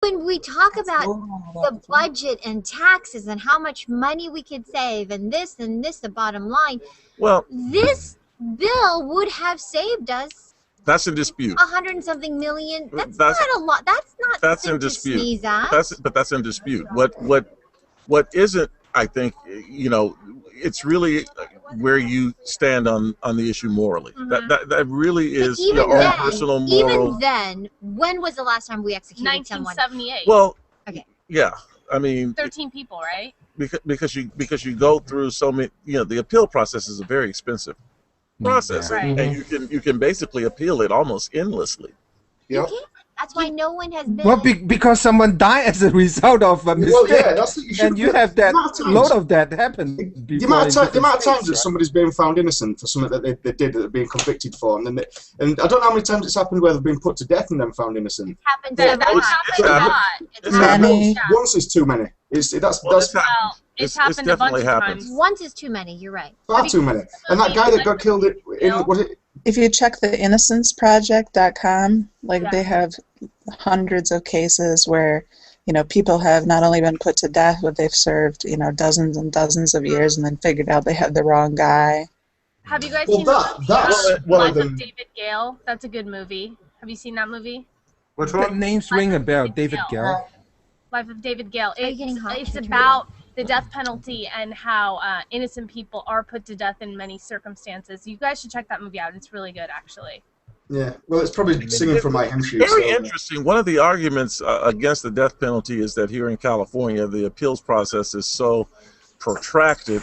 when we talk about the budget and taxes and how much money we could save and this, the bottom line, well, this bill would have saved us that's in dispute. 100 and something million. That's not a lot. That's in dispute. To sneeze at. But that's in dispute. What isn't, I think, it's really where you stand on the issue morally. Mm-hmm. That really is your own personal moral. Even then, when was the last time we executed 1978. someone? Well, okay. Yeah, I mean, 13 people, right? Because you go through so many. The appeal process is a very expensive process, right. And you can basically appeal it almost endlessly. Yep. That's why no one has been. Well, because someone died as a result of a mistake. Well, yeah, that's what you should. And you have that load of that happen. The amount of times that somebody's been found innocent for something that they did that they're being convicted for, and I don't know how many times it's happened where they've been put to death and then found innocent. It's happened. That happened Once is too many. It's happened a bunch of times. Once is too many. You're right. Far too many. And that guy that got killed if you check the innocenceproject.com, they have hundreds of cases where, people have not only been put to death, but they've served, dozens and dozens of years and then figured out they had the wrong guy. Have you guys seen Life of David Gale? That's a good movie. Have you seen that movie? What's that? Names ring a bell. David Gale. Life of David Gale. It's about the death penalty and how innocent people are put to death in many circumstances. You guys should check that movie out. It's really good, actually. Yeah, well, it's probably singing from my hymn sheet. Very interesting. One of the arguments against the death penalty is that here in California, the appeals process is so protracted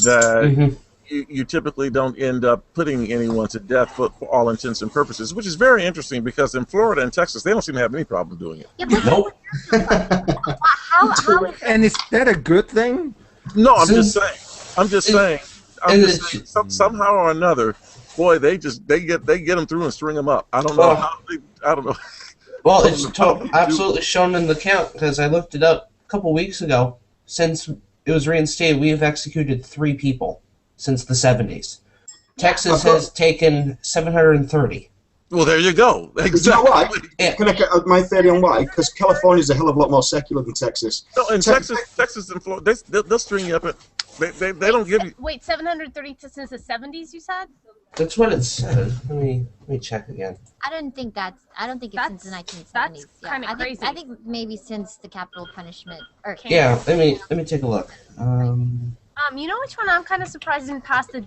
that you typically don't end up putting anyone to death for all intents and purposes, which is very interesting because in Florida and Texas, they don't seem to have any problem doing it. Yeah, nope. And is that a good thing? No, I'm just saying. Somehow or another, boy, they get them through and string them up. I don't know I don't know. Well, it's absolutely shown in the count because I looked it up a couple weeks ago. Since it was reinstated, we have executed 3 people since the 70s. Texas has taken 730. Well, there you go. Exactly. Do you know why? Can I get my theory on why? Because California's a hell of a lot more secular than Texas. No, in Texas and Florida, they'll string you up. They don't give you. Wait, 730 since the 70s, you said? That's what it says. Let me check again. I don't think it's since the 1970s. That's kind of crazy. I think maybe since the capital punishment. Yeah, let me take a look. You know which one I'm kind of surprised didn't pass the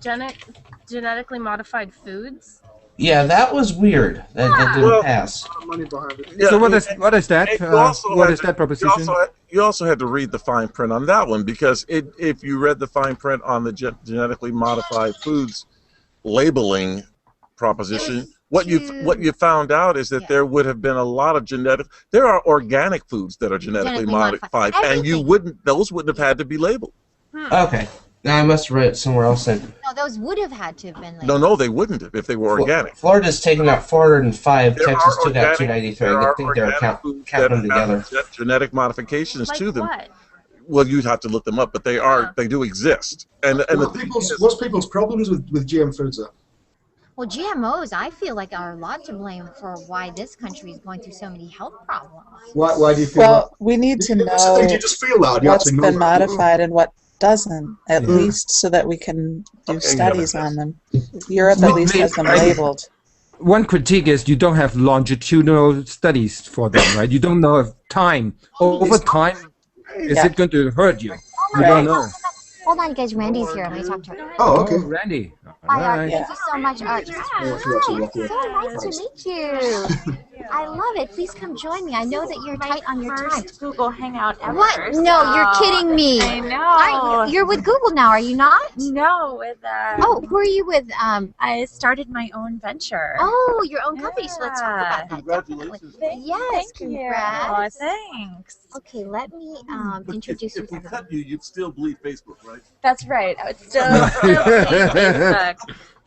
genetically modified foods? Yeah, that was weird. That didn't pass. Yeah, so what is that? What is that proposition? You also had to read the fine print on that one because if you read the fine print on the genetically modified foods labeling proposition, what you found out is that there would have been a lot of there are organic foods that are genetically modified, and those wouldn't have had to be labeled. Okay. Now I must have read it somewhere else then. No, those would have had to have been labeled. No, they wouldn't have if they were organic. Florida's taken out 405, Texas took out 293. I think they're counting them together. Genetic modifications to them. What? Well, you'd have to look them up, but they do exist. What's people's problems with GM foods though? Well, GMOs, I feel like are a lot to blame for why this country is going through so many health problems. Why do you feel that? Well, we need to know just feel that? what's been modified and what doesn't, at least so that we can do studies on them. Europe at least has them labeled. One critique is you don't have longitudinal studies for them, right? You don't know if time, over time, is it going to hurt you? You don't know. Hold on, guys. Randy's here. Let me talk to her. Oh, okay. Randy. Hi, thank you so much. Hi, it's so nice to meet you. I love it. Please come join me. I know that you're tight on your time. Google Hangout ever. What? No, you're kidding me. I know. You're with Google now, are you not? No, with Oh, who are you with? I started my own venture. Oh, your own company. So let's talk about that. Congratulations. Yes, congrats. Oh, thanks. Okay, let me introduce you. If we cut you, you'd still bleed Facebook, right? That's right. I would still Facebook.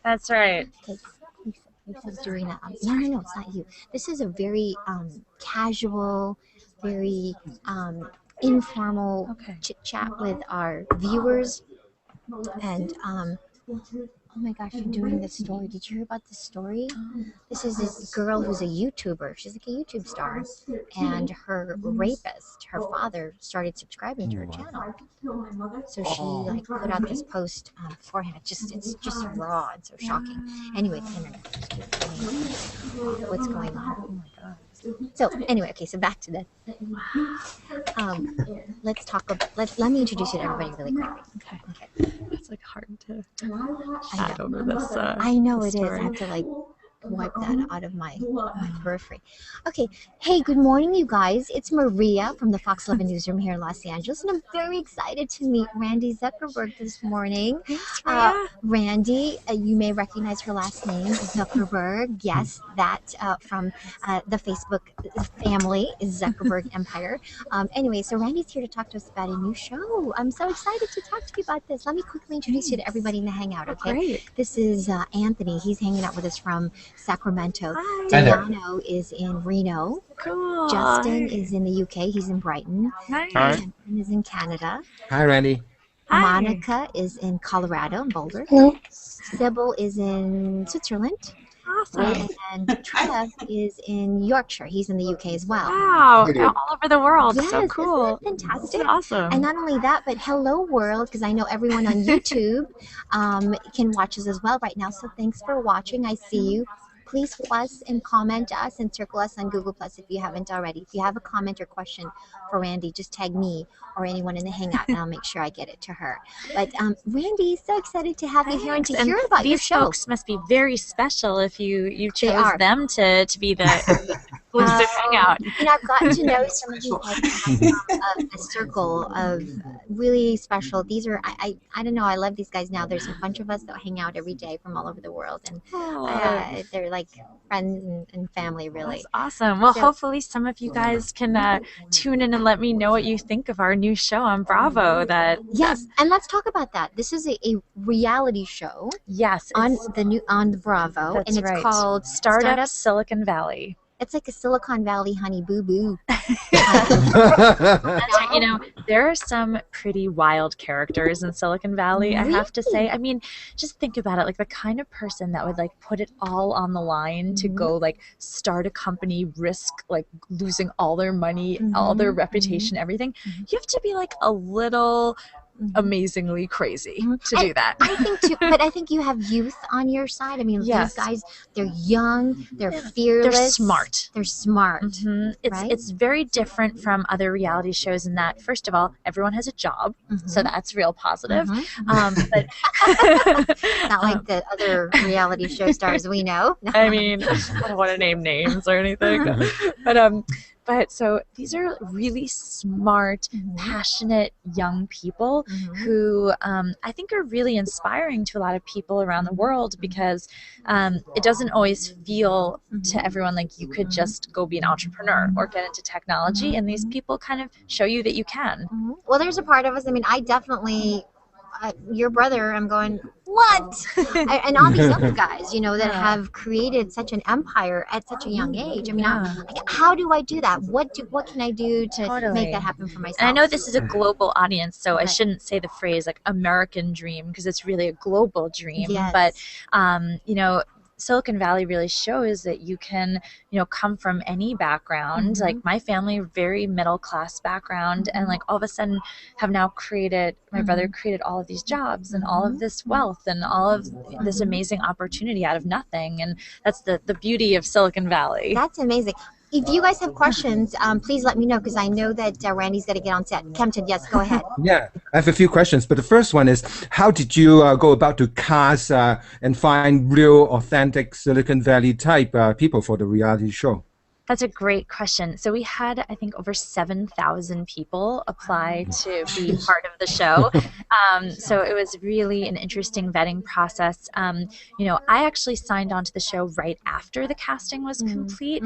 That's right. Serena. No, it's not you. This is a very casual, very informal chit chat with our viewers. And hold Oh my gosh, you're doing this story. Did you hear about this story? This is this girl who's a YouTuber. She's like a YouTube star. And her rapist, her father, started subscribing to her channel. So she like put out this post beforehand. It's just raw and so shocking. Anyway, the internet is just what's going on. Oh my god. So anyway, okay, so back to this. Let's talk about, let me introduce you to everybody really quickly. Okay. It's like hard to chat over this. I know it is. story. I have to like wipe that out of my periphery. Okay. Hey, good morning, you guys. It's Maria from the Fox 11 newsroom here in Los Angeles, and I'm very excited to meet Randi Zuckerberg this morning. Thanks, Maria. Randi, you may recognize her last name, Zuckerberg. Yes, that from the Facebook family is Zuckerberg Empire. Anyway, so Randi's here to talk to us about a new show. I'm so excited to talk to you about this. Let me quickly introduce you to everybody in the Hangout, okay? Great. This is Anthony. He's hanging out with us from Sacramento. Hi. Delano is in Reno. Cool. Justin is in the UK. He's in Brighton. Nice. Jensen is in Canada. Hi, Randy. Hi. Monica is in Colorado, in Boulder. Hello. Sybil is in Switzerland. Awesome. And Trev is in Yorkshire. He's in the UK as well. Wow. Hi, dude. All over the world. Yes, So cool. isn't that fantastic? Awesome. And not only that, but hello world, because I know everyone on YouTube can watch us as well right now. So thanks for watching. I see you. Please plus and comment us and circle us on Google Plus if you haven't already. If you have a comment or question for Randi, just tag me or anyone in the Hangout, and I'll make sure I get it to her. But Randi, so excited to have you here and to hear about your these show. folks must be very special if you chose are. them to be the exclusive hangout. You know, I've gotten to know some of these guys a circle of really special. These are, I don't know, I love these guys now. There's a bunch of us that hang out every day from all over the world, and they're like friends and family, really. That's awesome. Well, So- hopefully some of you guys can tune in and let me know what you think of our new show on Bravo. Yes, and let's talk about that. This is a reality show Yes, on it's- the Bravo, That's and it's right. called Startup Silicon Valley. It's like a Silicon Valley honey boo boo. That's right. You know, there are some pretty wild characters in Silicon Valley, I have to say. I mean, just think about it, like the kind of person that would like put it all on the line to go like start a company, risk like losing all their money, all their reputation, everything. You have to be like a little amazingly crazy to do that. I think too, but I think you have youth on your side. I mean, Yes. these guys, they're young, they're fearless, They're smart. They're smart. Right? It's very different from other reality shows in that, first of all, everyone has a job, so that's real positive. But Not like the other reality show stars we know. I mean, I don't want to name names or anything, but so these are really smart, passionate young people who I think are really inspiring to a lot of people around the world, because it doesn't always feel to everyone like you could just go be an entrepreneur or get into technology, and these people kind of show you that you can. Well, there's a part of us. I mean, I definitely. Your brother, I'm going, what? And all these other guys, you know, that have created such an empire at such a young age. I mean, how do I do that? What can I do to make that happen for myself? And I know this is a global audience, so I shouldn't say the phrase like American dream, because it's really a global dream. Yes. But, you know, Silicon Valley really shows that you can, you know, come from any background. Like my family, very middle class background, and like all of a sudden have now created, my brother created all of these jobs and all of this wealth and all of this amazing opportunity out of nothing. And that's the beauty of Silicon Valley. That's amazing. If you guys have questions, please let me know, because I know that Randy's got to get on set. Kempton, yes, go ahead. Yeah, I have a few questions, but the first one is, how did you go about to cast and find real, authentic Silicon Valley type people for the reality show? That's a great question. So we had, I think, over 7,000 people apply to be part of the show. So it was really an interesting vetting process. You know, I actually signed on to the show right after the casting was complete,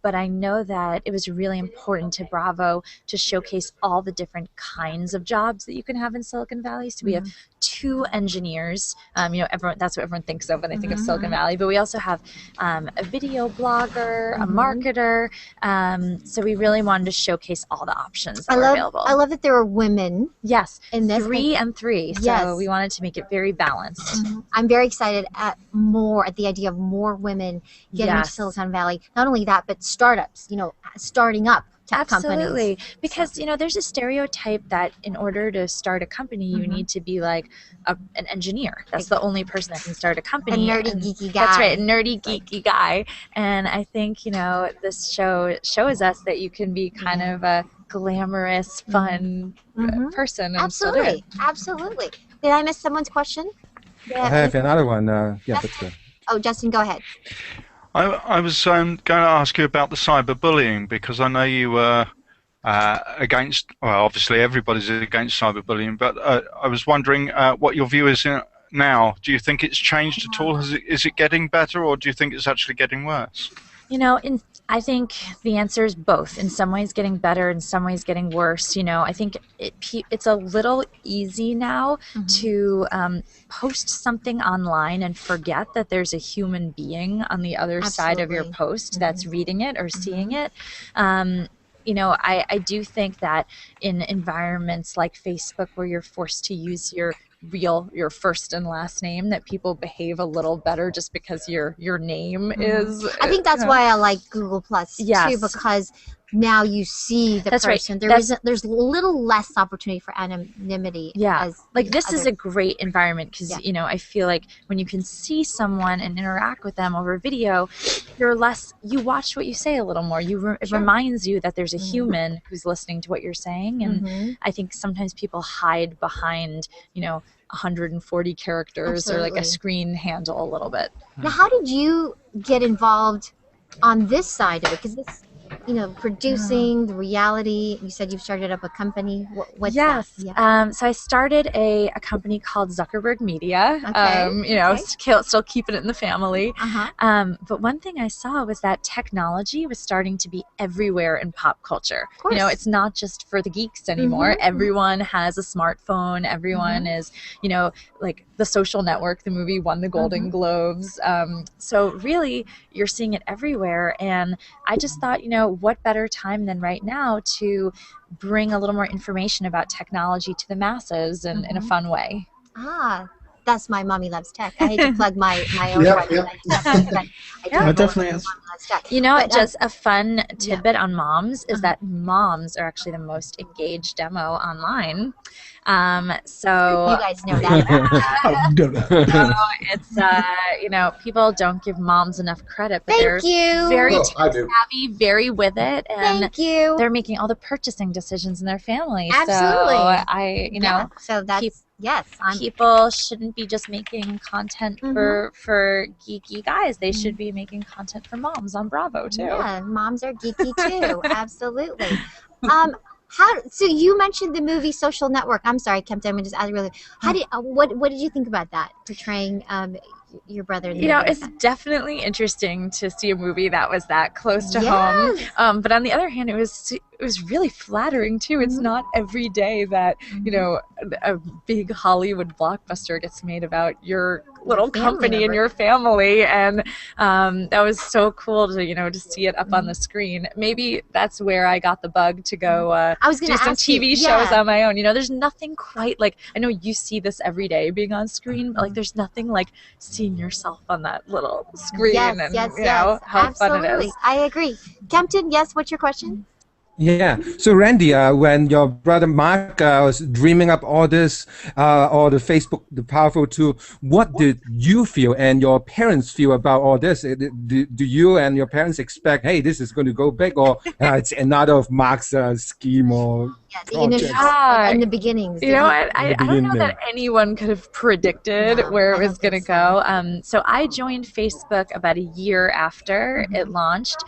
but I know that it was really important to Bravo to showcase all the different kinds of jobs that you can have in Silicon Valley. So we have 2 engineers. You know, that's what everyone thinks of when they think of Silicon Valley. But we also have a video blogger, a marketer, marketer. So we really wanted to showcase all the options that were available. I love that there are women. Yes, in this 3 and 3. Yes. So we wanted to make it very balanced. I'm very excited at the idea of more women getting into Silicon Valley. Not only that, but startups, starting up tech Absolutely. companies. Because, there's a stereotype that in order to start a company, you need to be like an engineer. That's the only person that can start a company. A nerdy, geeky guy. That's right, a nerdy, geeky guy. And I think, this show shows us that you can be kind of a glamorous, fun person. And Absolutely. Absolutely. Did I miss someone's question? I have another one. Oh, Justin, go ahead. I was going to ask you about the cyberbullying, because I know you were against, well, obviously everybody's against cyberbullying, but I was wondering what your view is now. Do you think it's changed at all? Is it getting better, or do you think it's actually getting worse? I think the answer is both. In some ways getting better, in some ways getting worse. I think it's a little easy now to post something online and forget that there's a human being on the other side of your post that's reading it or seeing it. I do think that in environments like Facebook, where you're forced to use your first and last name, that people behave a little better just because your name is. I think that's why I like Google Plus too, because now you see the person. Right. There's a little less opportunity for anonymity. This is a great environment because I feel like when you can see someone and interact with them over video, you watch what you say a little more. It reminds you that there's a human who's listening to what you're saying, and I think sometimes people hide behind 140 characters or like a screen handle a little bit. Now, how did you get involved on this side of it? Because this, producing the reality. You said you've started up a company. What's that? Yeah. So I started a company called Zuckerberg Media. Still keeping it in the family. But one thing I saw was that technology was starting to be everywhere in pop culture. It's not just for the geeks anymore. Everyone has a smartphone. Everyone is, like The Social Network, the movie won the Golden Globes. So really, you're seeing it everywhere. And I just thought, what better time than right now to bring a little more information about technology to the masses in a fun way. That's my Mommy Loves Tech. I hate to plug my own website. It definitely is. Just a fun tidbit on moms is that moms are actually the most engaged demo online. So you guys know that. It's people don't give moms enough credit, but they're very savvy, very with it, and they're making all the purchasing decisions in their family. Absolutely. So so that's people shouldn't be just making content for geeky guys. They should be making content for moms on Bravo too. Yeah, moms are geeky too. Absolutely. So you mentioned the movie Social Network. I'm sorry, Kempton. I'm going to just ask really. What did you think about that, portraying your brother? It's definitely interesting to see a movie that was that close to home. But on the other hand, it was really flattering too. It's not every day that a big Hollywood blockbuster gets made about your little company and your family, and that was so cool to see it up on the screen. Maybe that's where I got the bug to go do some TV shows on my own. There's nothing quite like, I know you see this every day being on screen, but like there's nothing like seeing yourself on that little screen and how Absolutely. fun it is. I agree. Kempton, yes, what's your question? Yeah. So Randy, when your brother Mark was dreaming up all this, all the Facebook, the powerful tool, what did you feel and your parents feel about all this? Do you and your parents expect, hey, this is going to go big, or it's another of Mark's scheme or in the beginnings? I don't know that anyone could have predicted where it was going to go. So I joined Facebook about a year after it launched.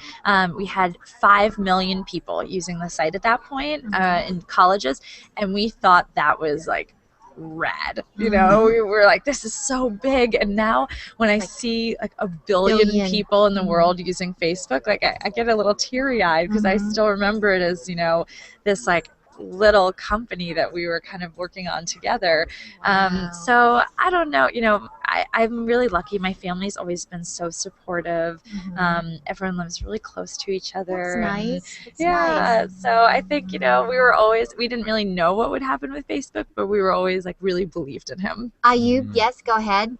We had 5 million people using the site at that point in colleges, and we thought that was like rad. We were like, this is so big. And now when I see like a billion people in the world using Facebook, like I get a little teary-eyed because I still remember it as this like little company that we were kind of working on together. So I don't know, I'm really lucky. My family's always been so supportive. Everyone lives really close to each other. That's nice. That's yeah. nice. So I think, we didn't really know what would happen with Facebook, but we were always like really believed in him. Yes, go ahead.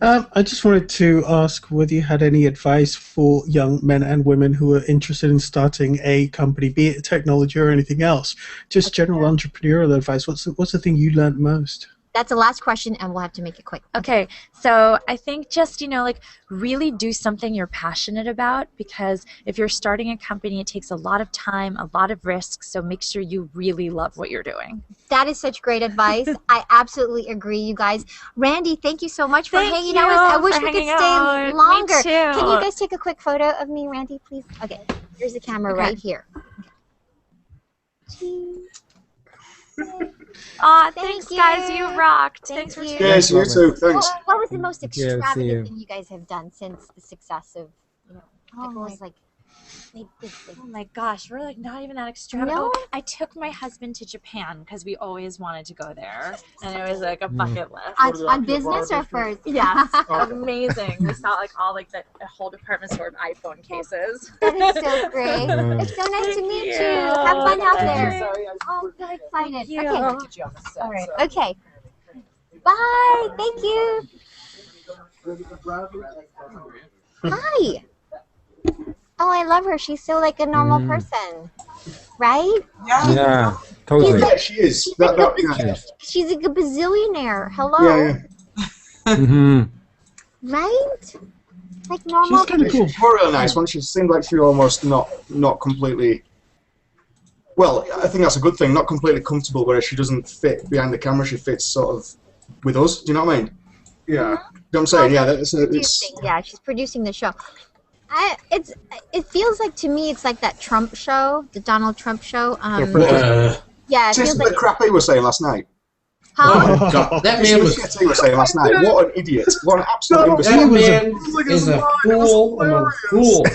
I just wanted to ask whether you had any advice for young men and women who are interested in starting a company, be it technology or anything else. Just general entrepreneurial advice. What's the thing you learned most? That's the last question, and we'll have to make it quick. Okay, so I think just, really do something you're passionate about, because if you're starting a company, it takes a lot of time, a lot of risks, so make sure you really love what you're doing. That is such great advice. I absolutely agree, you guys. Randy, thank you so much for hanging out with us. I wish we could stay longer. Me too. Can you guys take a quick photo of me, Randy, please? Okay, here's the camera right here. Aw, thanks, guys. You rocked. Thanks for tuning in. Yes, you too. Thanks. What was the most see you. extravagant thing you guys have done since the success of, it was like, big. Oh my gosh, we're like not even that extravagant. No? Oh, I took my husband to Japan because we always wanted to go there, and it was like a bucket list. On business or first? Yeah, amazing. We saw like all like the whole department store of iPhone cases. That is so great. It's so nice to meet you. Have fun out there. Oh, I'm so excited. Okay. All right. Okay. Bye. Thank you. Hi. Oh, I love her. She's so like a normal person, right? Yeah, totally. Yeah, she is. She's like a bazillionaire. Hello. Yeah. Right? Like normal. She's kind of cool. She's real nice one. She seemed like she almost not completely. Well, I think that's a good thing. Not completely comfortable, where she doesn't fit behind the camera. She fits sort of with us. Do you know what I mean? Yeah. You know what I'm saying? Yeah. Yeah, she's producing the show. It feels like to me it's like that Trump show, the Donald Trump show. Yeah, it feels like the crap he was saying last night. Huh? Oh, God. That man was... He was saying last night. What an idiot! What an absolute imbecile! That man is a fool among fools.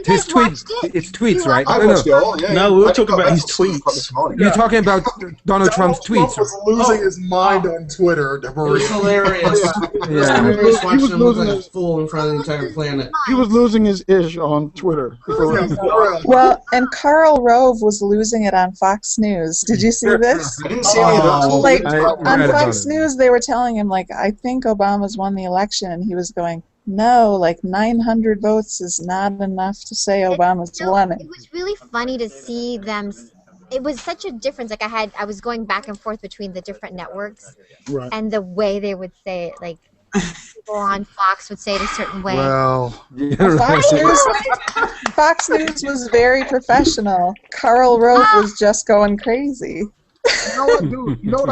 His tweets. It's tweets, right? I watched it all. Yeah, no, we were talking about his tweets. You're talking about Donald Trump's tweets. Trump was losing his mind on Twitter. It was hilarious. He was losing his fool in front of the entire planet. He was losing his ish on Twitter. Well, and Karl Rove was losing it on Fox News. Did you see this? I didn't see any of that. Like on Fox News, they were telling him like, I think Obama's won the election, and he was going, no, like 900 votes is not enough to say Obama's won it. It was really funny to see them. It was such a difference. Like I was going back and forth between the different networks, and the way they would say it. Like people on Fox would say it a certain way. Well, Fox News was very professional. Karl Rove was just going crazy. You know what, dude? You know what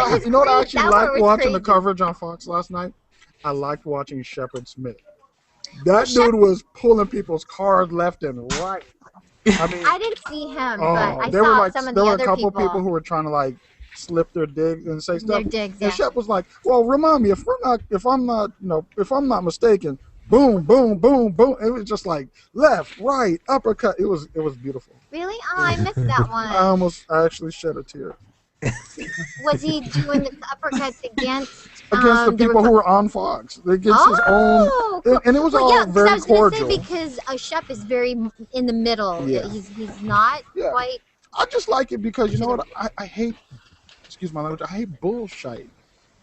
I actually liked watching the coverage on Fox last night? I liked watching Shepard Smith. That dude was pulling people's cars left and right. I mean, I didn't see him, but I saw some of the other people. There were a couple people who were trying to like slip their digs and say stuff. Their digs, and Shep was like, "Well, remind me if I'm not mistaken, boom, boom, boom, boom." It was just like left, right, uppercut. It was beautiful. Really? Oh, I missed that one. I actually shed a tear. Was he doing the uppercuts against the people who were on Fox? Against his own, cool. and it was all very cordial. Because Shep is very in the middle. Yeah. He's not quite. I just like it because you know what I hate. Excuse my language. I hate bullshit.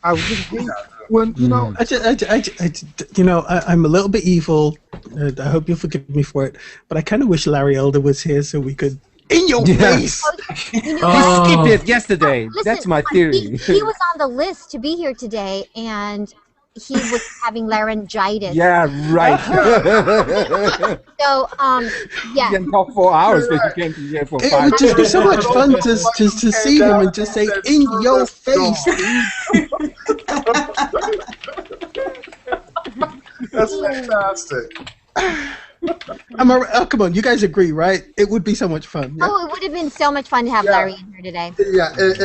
I just hate when you know. I'm a little bit evil. I hope you'll forgive me for it. But I kind of wish Larry Elder was here so we could. In your face! He skipped it yesterday. Listen, that's my theory. He was on the list to be here today, and he was having laryngitis. Yeah, right. So, yeah. You can talk 4 hours, but you can't be here for 5. It would just be so much fun to see him and just say, in your face! That's fantastic. Come on, you guys agree, right? It would be so much fun. Yeah? Oh, it would have been so much fun to have Larry in here today. Yeah, it's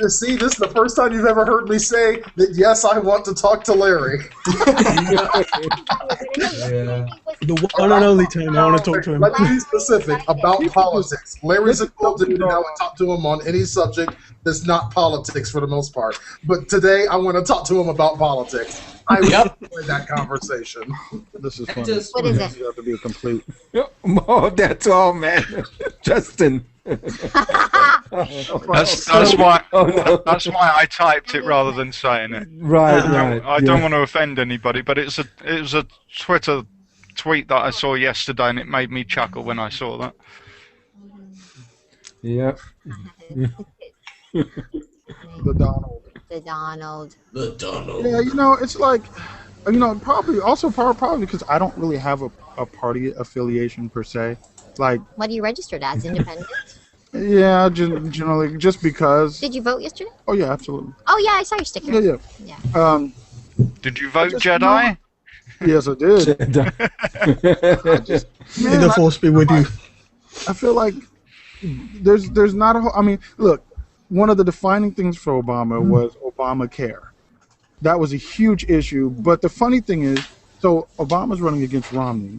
See, this is the first time you've ever heard me say that. Yes, I want to talk to Larry. The one and only time I want to talk to him. Let me be specific about politics. Larry's a cool dude, and I would talk to him on any subject that's not politics for the most part. But today, I want to talk to him about politics. I would enjoy that conversation. This is funny. What is it? You have to be a complete. Oh, that's all, man. Justin. That's why I typed it rather than saying it. Right, I don't want to offend anybody, but it was a Twitter tweet that I saw yesterday, and it made me chuckle when I saw that. Yeah. The Donald. The Donald. The Donald. Yeah, it's like, probably because I don't really have a party affiliation per se. Like, What are you registered as? Independent? yeah, generally, just because. Did you vote yesterday? Oh yeah, absolutely. Oh yeah, I saw your sticker. Yeah. Did you vote Jedi? Yes, I did. May the force be with you. I feel like there's not a whole. I mean, look, one of the defining things for Obama was Obamacare. That was a huge issue. But the funny thing is, so Obama's running against Romney.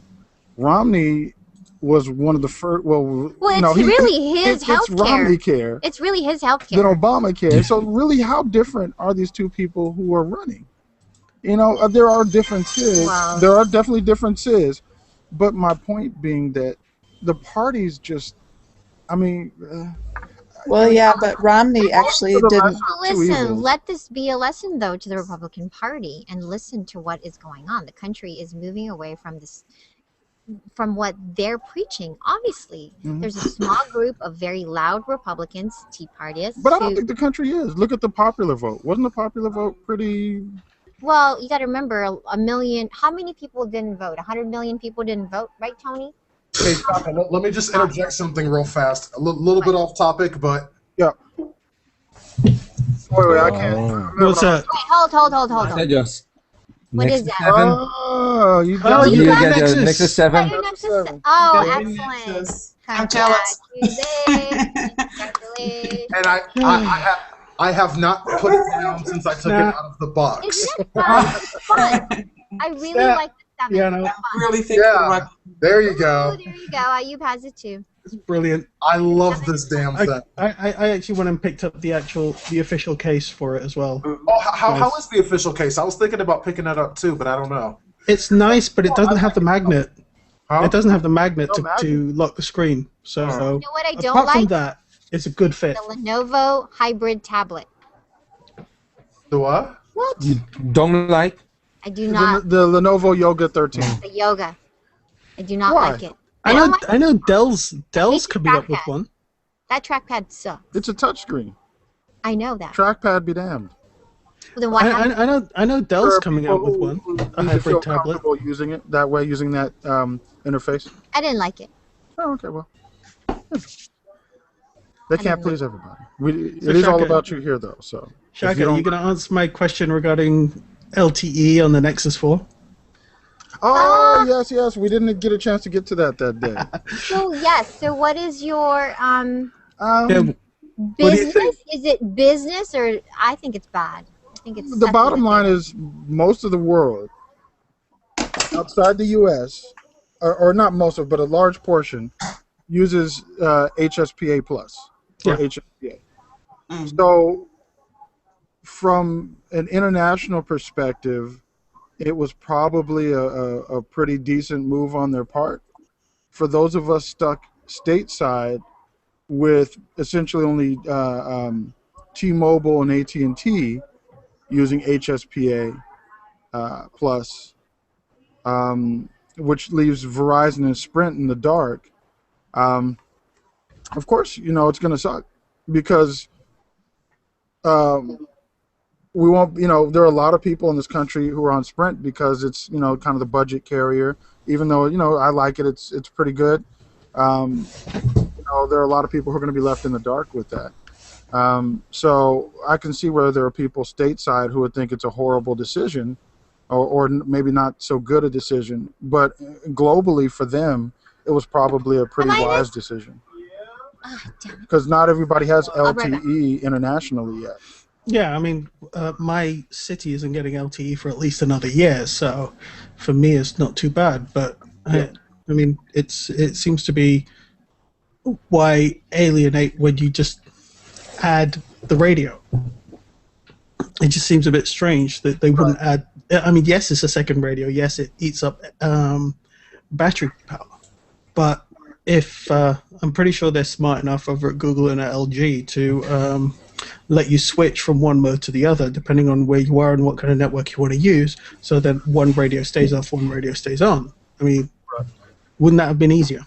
Romney was one of the first. Well, it's really his health It's Romney care. It's really his health Than care. Obamacare. So really, how different are these two people who are running? There are differences. Wow. There are definitely differences. But my point being that the parties just, Well, yeah, but Romney actually didn't. Listen, let this be a lesson, though, to the Republican Party, and listen to what is going on. The country is moving away from this, from what they're preaching. Obviously, there's a small group of very loud Republicans, Tea Partyists. But I don't think the country is. Look at the popular vote. Wasn't the popular vote pretty? Well, you got to remember, a million. How many people didn't vote? 100 million people didn't vote, right, Tony? Hey, stop it. Let me just interject something real fast. A little bit off topic, but yeah. Wait, I can't. What's that? Wait, hold. Just What Nexus is that? 7. Oh, you Oh, got you You got get your Nexus. Nexus 7. Oh, Nexus Seven. 7. Oh, Go excellent. Nexus. I'm jealous. Congratulations. And I have not put it down since I took it out of the box. Isn't it fun? I really like the 7. Yeah, no. It's fun. Really think Yeah. There you go. Oh, there you go. Ayub has it too. It's brilliant. I love this damn thing. I actually went and picked up the official case for it as well. Oh, how is the official case? I was thinking about picking that up too, but I don't know. It's nice, but it doesn't have the magnet. Huh? It doesn't have the magnet No magnet? to lock the screen. So, You know what I don't apart from like? that, it's a good fit. The Lenovo hybrid tablet. The what? What? You don't like? I do not. The Lenovo Yoga 13. The Yoga. I do not Why? like it. I know Dell's It's coming up with trackpad. one. That trackpad sucks. It's a touchscreen. I know that. Trackpad be damned. Well, then what happened? I know Dell's For coming people out with who- one, who a need to hybrid feel tablet. comfortable using it that way, using that interface. I didn't like it. Oh, okay, well. They can't please everybody. So It is all Shaka- about you here, though. So. if Shaka, you are don't- you going to answer my question regarding LTE on the Nexus 4? Oh, yes. We didn't get a chance to get to that day. So yes. So what is your Yeah, what do you business? think? Is it business or I think it's bad. I think it's The bottom line is most of the world outside the U.S., or not most of, but a large portion, uses HSPA plus or Yeah. HSPA. So, from an international perspective, it was probably a pretty decent move on their part. For those of us stuck stateside with essentially only T-Mobile and AT&T using HSPA plus, which leaves Verizon and Sprint in the dark. Of course, it's going to suck because we won't. There are a lot of people in this country who are on Sprint because it's kind of the budget carrier. Even though I like it, it's pretty good. There are a lot of people who are going to be left in the dark with that. So I can see where there are people stateside who would think it's a horrible decision, or maybe not so good a decision. But globally, for them, it was probably a pretty wise decision. because not everybody has LTE internationally yet. Yeah, I mean, my city isn't getting LTE for at least another year, so for me it's not too bad. But I mean, it seems to be why alienate when you just add the radio. It just seems a bit strange that they wouldn't add. I mean, yes, it's a second radio. Yes, it eats up battery power, but if I'm pretty sure they're smart enough over at Google and at LG to let you switch from one mode to the other depending on where you are and what kind of network you want to use, so that one radio stays off, one radio stays on. I mean, wouldn't that have been easier?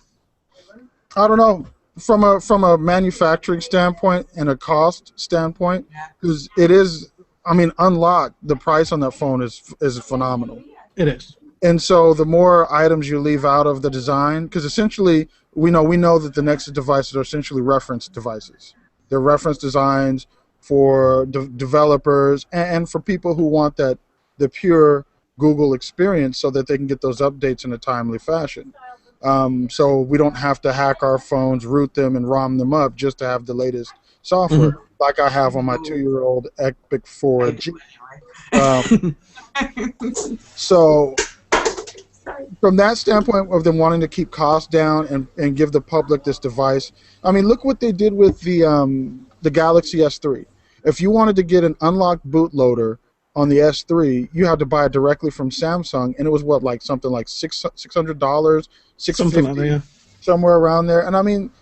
I don't know. From a manufacturing standpoint and a cost standpoint, because it is, I mean, unlocked, the price on that phone is phenomenal. It is. And so the more items you leave out of the design, because essentially we know that the Nexus devices are essentially reference devices. They're reference designs for developers and for people who want the pure Google experience so that they can get those updates in a timely fashion. So we don't have to hack our phones, root them, and ROM them up just to have the latest software, like I have on my 2-year-old Epic 4G. So from that standpoint of them wanting to keep costs down and give the public this device, I mean, look what they did with the Galaxy S3. If you wanted to get an unlocked bootloader on the S3, you had to buy it directly from Samsung, and it was what, like something like $600, $650, somewhere around there. And I mean,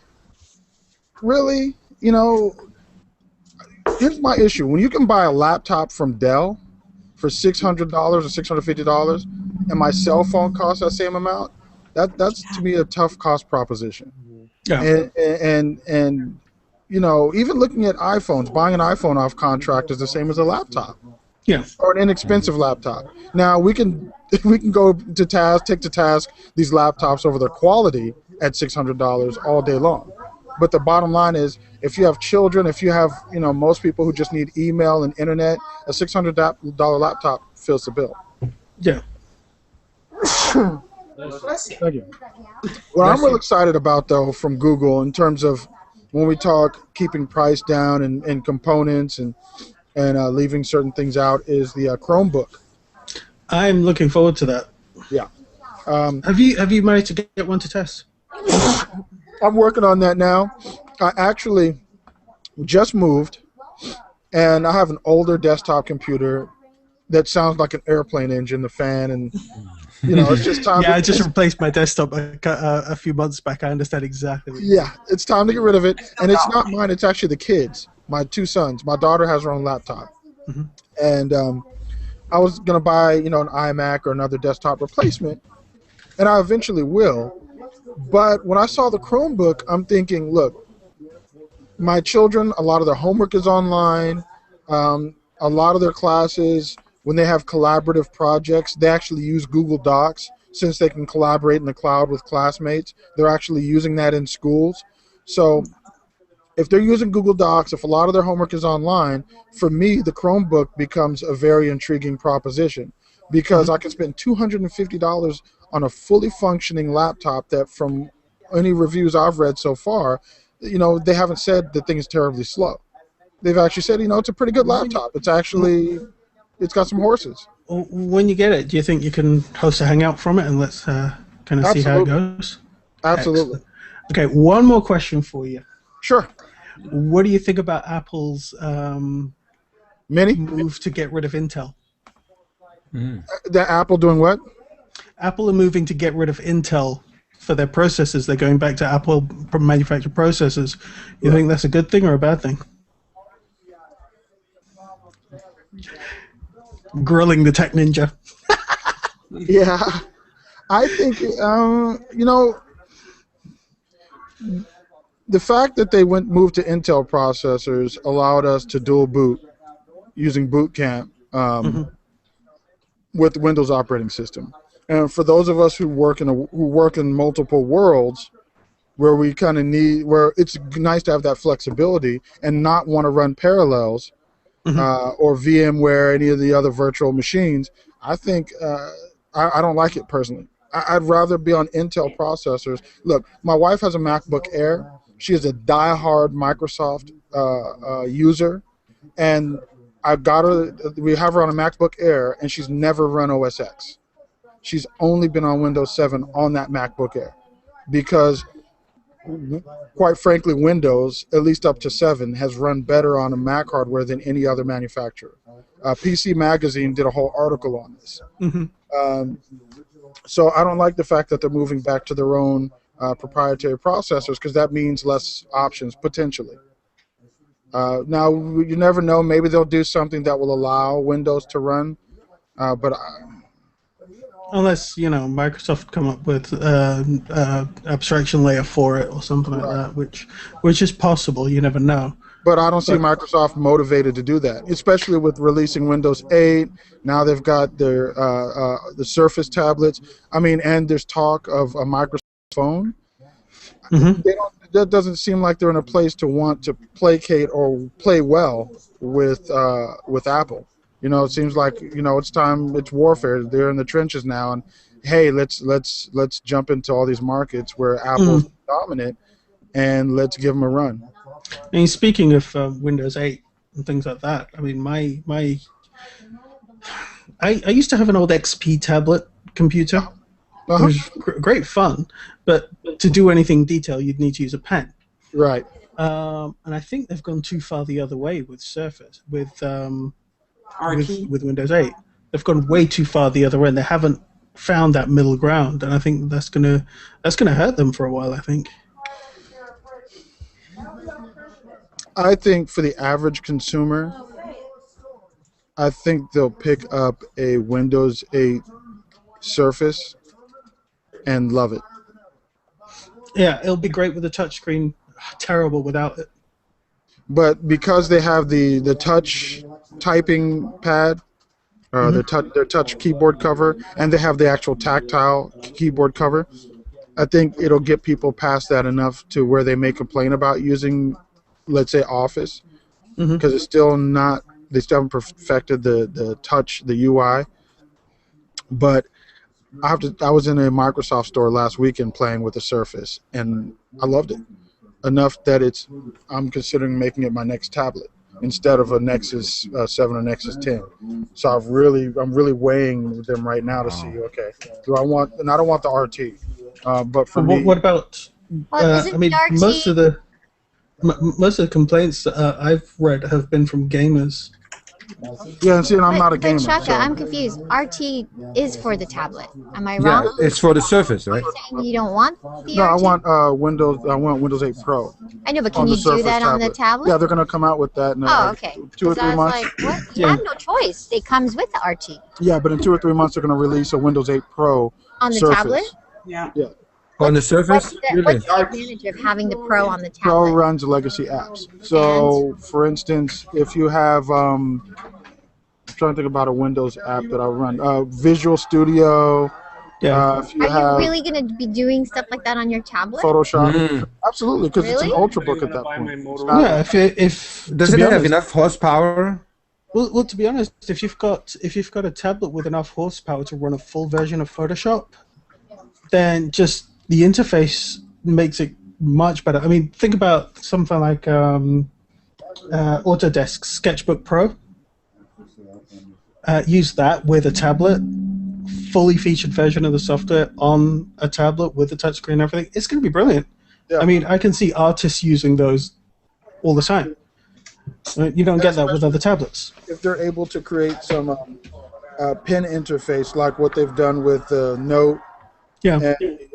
really, you know, here's my issue: when you can buy a laptop from Dell for $600 or $650, and my cell phone costs that same amount, that's to me a tough cost proposition. Yeah. And you know, even looking at iPhones, buying an iPhone off contract is the same as a laptop. Yeah. Or an inexpensive laptop. Now we can go to task, take to task these laptops over their quality at $600 all day long. But the bottom line is, if you have children, if you have, you know, most people who just need email and internet, a $600 laptop fills the bill. Yeah. Thank you. What I'm real excited about, though, from Google in terms of when we talk keeping price down and components and leaving certain things out is the Chromebook. I'm looking forward to that. Yeah. Have you managed to get one to test? I'm working on that now. I actually just moved, and I have an older desktop computer that sounds like an airplane engine, the fan, and you know, it's just time. Yeah, I just replaced my desktop a few months back. I understand exactly. Yeah, it's time to get rid of it, and it's not mine. It's actually the kids. My 2 sons. My daughter has her own laptop, and I was gonna buy, you know, an iMac or another desktop replacement, and I eventually will. But when I saw the Chromebook, I'm thinking, look, my children, a lot of their homework is online. A lot of their classes, when they have collaborative projects, they actually use Google Docs. Since they can collaborate in the cloud with classmates, they're actually using that in schools. So if they're using Google Docs, if a lot of their homework is online, for me, the Chromebook becomes a very intriguing proposition, because I can spend $250 on a fully functioning laptop that, from any reviews I've read so far, you know, they haven't said the thing is terribly slow. They've actually said, you know, it's a pretty good laptop. It's actually, it's got some horses. When you get it, do you think you can host a Hangout from it, and let's kind of see how it goes? Absolutely. Excellent. Okay, one more question for you. Sure. What do you think about Apple's Mini move to get rid of Intel? The Apple doing what? Apple are moving to get rid of Intel for their processors. They're going back to Apple manufactured processors. You think that's a good thing or a bad thing? Grilling the tech ninja. Yeah, I think you know, the fact that they moved to Intel processors allowed us to dual boot using Boot Camp with the Windows operating system. And for those of us who work in multiple worlds, where we kind of need, where it's nice to have that flexibility and not want to run parallels or VMware, any of the other virtual machines, I think I don't like it personally. I'd rather be on Intel processors. Look, my wife has a MacBook Air. She is a die-hard Microsoft user, and I got her. We have her on a MacBook Air, and she's never run OS X. She's only been on Windows 7 on that MacBook Air, because, quite frankly, Windows, at least up to 7, has run better on a Mac hardware than any other manufacturer. PC Magazine did a whole article on this. So I don't like the fact that they're moving back to their own proprietary processors, because that means less options, potentially. Now, you never know. Maybe they'll do something that will allow Windows to run, but... Unless, Microsoft come up with abstraction layer for it or something like that, which is possible. You never know. But I don't see Microsoft motivated to do that, especially with releasing Windows 8. Now they've got their the Surface tablets. I mean, and there's talk of a Microsoft phone. That doesn't seem like they're in a place to want to placate or play well with Apple. It seems like it's time. It's warfare. They're in the trenches now, and hey, let's jump into all these markets where Apple's dominant, and let's give them a run. And speaking of Windows 8 and things like that, I mean, I used to have an old XP tablet computer. It was great fun, but to do anything detailed, you'd need to use a pen. Right. And I think they've gone too far the other way with Surface, with Windows 8. They've gone way too far the other way, and they haven't found that middle ground. And I think that's gonna hurt them for a while, I think. I think for the average consumer, I think they'll pick up a Windows 8 Surface and love it. Yeah, it'll be great with a touchscreen. Terrible without it. But because they have the touch typing pad, their touch keyboard cover, and they have the actual tactile keyboard cover, I think it'll get people past that enough to where they may complain about using, let's say, Office, because it's still not. They still haven't perfected the touch, the UI. But I was in a Microsoft store last weekend playing with the Surface, and I loved it enough that I'm considering making it my next tablet instead of a Nexus 7 or Nexus 10. So I'm really weighing them right now to see, okay, do I want? And I don't want the RT, but for me, what about? I mean, most of the complaints I've read have been from gamers. Yeah, and see, I'm not a gamer. But Shaka, so. I'm confused. RT is for the tablet. Am I wrong? Yeah, it's for the Surface, right? You're saying you don't want the No, RT? I want Windows 8 Pro. I know, but can you do that on the tablet? Yeah, they're going to come out with that in okay. 2 or 3 months. Like, what? You have no choice. It comes with the RT. Yeah, but in 2 or 3 months they're going to release a Windows 8 Pro on the Surface. tablet? Yeah. On the Surface? What's the advantage of having the Pro on the tablet? Pro runs legacy apps. So, for instance, if you have... I'm trying to think about a Windows app that I run. Visual Studio. Yeah. If you Are you really going to be doing stuff like that on your tablet? Photoshop. Absolutely, because it's an Ultrabook at that point. Yeah. If does it have enough horsepower? Well, to be honest, if you've got a tablet with enough horsepower to run a full version of Photoshop, then just the interface makes it much better. I mean, think about something like Autodesk Sketchbook Pro. Use that with a tablet, fully featured version of the software on a tablet with the touchscreen and everything. It's going to be brilliant. Yeah. I mean, I can see artists using those all the time. You don't get that with other tablets. If they're able to create some pen interface like what they've done with the Note and the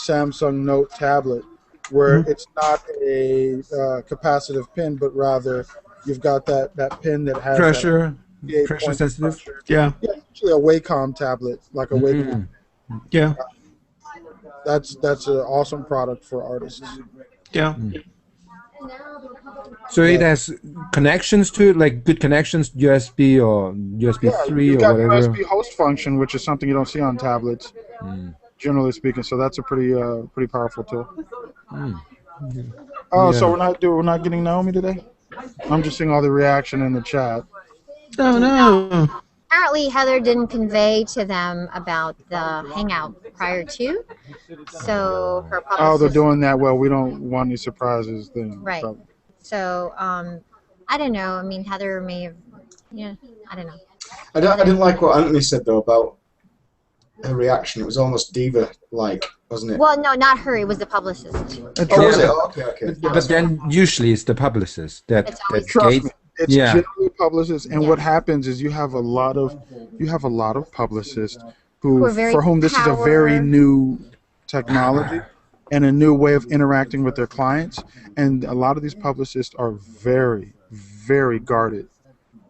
Samsung Note tablet, where it's not a capacitive pen, but rather you've got that pen that has pressure sensitive. Yeah, actually a Wacom tablet, like a Wacom. Yeah, that's an awesome product for artists. Yeah. So it has connections to it, like good connections, USB or USB 3 or whatever. You've got USB host function, which is something you don't see on tablets, generally speaking. So that's a pretty powerful tool. Oh, so we're not getting Naomi today? I'm just seeing all the reaction in the chat. Oh no! apparently Heather didn't convey to them about the Hangout prior to, so her publicist. Oh, they're doing that. Well, we don't want any surprises. Thing. Right. So, I don't know. I mean, Heather may have, yeah, I don't know. I didn't like what Anthony said though about her reaction. It was almost diva-like, wasn't it? Well, no, not her. It was the publicist. Oh, was it? Oh, okay. But then usually it's the publicist that Trust me, it's yeah. generally publicists, and what happens is you have a lot of publicists who for whom this is a very new technology and a new way of interacting with their clients, and a lot of these publicists are very, very guarded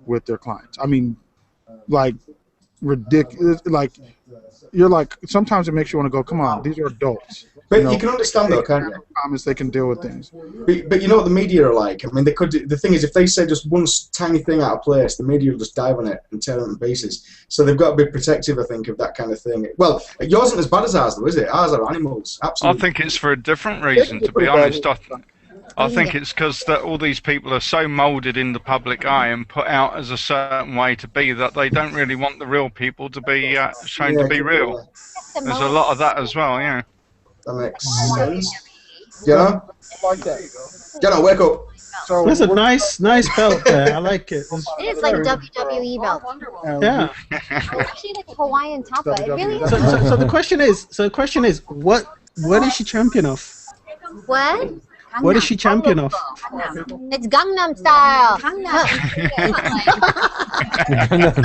with their clients. I mean, like ridiculous. Like you're like sometimes it makes you want to go, come on, these are adults. But you can understand though, can't you? Promise they can deal with things. But you know what the media are like. I mean, they could. The thing is, if they say just one tiny thing out of place, the media will just dive on it and tear it to pieces. So they've got to be protective, I think, of that kind of thing. Well, yours isn't as bad as ours, though, is it? Ours are animals, absolutely. I think it's for a different reason, to be honest. I think it's because that all these people are so moulded in the public eye and put out as a certain way to be that they don't really want the real people to be shown to be real. There's a lot of that as well, yeah. That makes sense. Yeah? I like that. Jenna, wake up. So that's a nice belt there. I like it. It is like WWE belt. Yeah. Actually, like a Hawaiian tapa. It really is. So the question is, what is she champion of? What? What is she champion of? It's Gangnam Style. Gangnam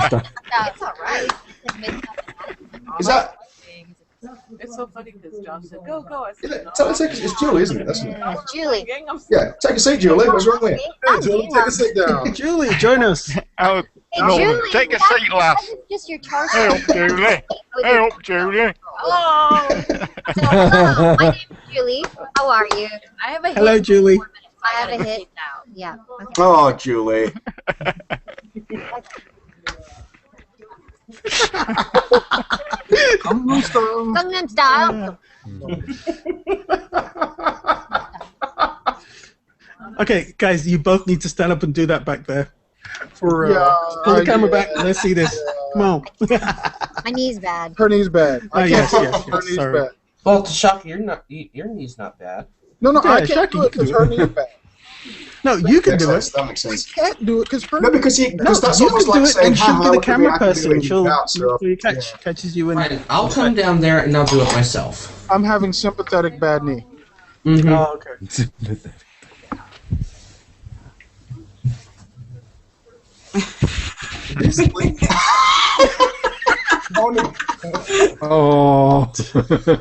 Style. It's all right. Is that? It's so funny because Josh said, "Go." I said, Tell her it's Julie, isn't it? That's it. Julie. Yeah, take a seat, Julie. What's wrong with you? Hey, Julie, take a seat down. Julie, join us. Oh, Julie, take a seat, lass. Just your torso. Help, Julie. Help, Julie. Hello. So, hello. My name is Julie. How are you? I have a hit. Hello, Julie. I have a hit now. Yeah. Okay. Oh, Julie. Gangnam Style. Okay, guys, you both need to stand up and do that back there. For pull the camera back. Let's see this. Come on. My knee's bad. Her knee's bad. Oh, yes. Her knee's Sorry. bad. Well, to shock your knee's not bad. No, Yeah, I can't Shaki, do you it can because do her it. knee's bad. No, you can do Makes it. sense. That makes sense. Can't do it because her. No, because that's you almost can do like it, saying, and she'll "Haha, be the look at me, camera I can do person. it." She'll So, catches you in. Fine, I'll come down there and I'll do it myself. I'm having sympathetic bad knee. Mm-hmm. Oh, okay. Oh,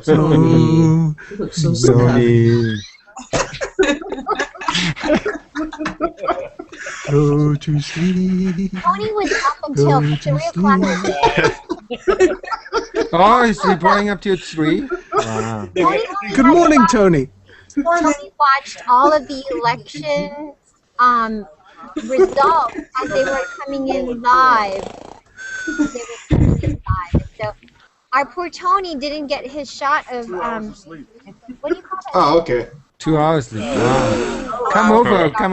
Tony. You look so sad. Go to sleep. Tony was up until 3 o'clock. oh, is he playing up to 3? Wow. Good morning, Tony. Tony watched all of the election results as they were coming in live. So our poor Tony didn't get his shot of what do you call it? Oh, okay. 2 hours. Wow. Come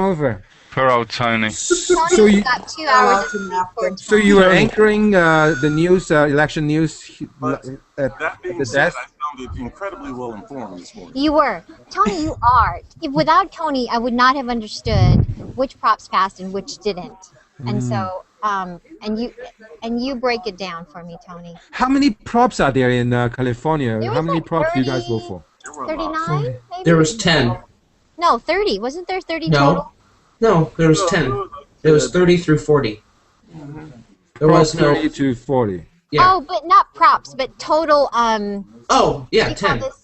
over. Poor old Tony. So you got 2 hours of sleep. So you were anchoring the news, election news at That being the said, desk? I found it incredibly well informed this morning. You were. Tony, you are. If without Tony, I would not have understood which props passed and which didn't. And so, and you break it down for me, Tony. How many props are there in California? There How was many like props do you guys 30, vote for? 39, maybe? There was 10. No, 30. Wasn't there 30 No. total? No, there was 10. It was 30 through 40. There Prop was no. 30 to 40. Yeah. Oh, but not props, but total, Oh, yeah, what do you call 10. this,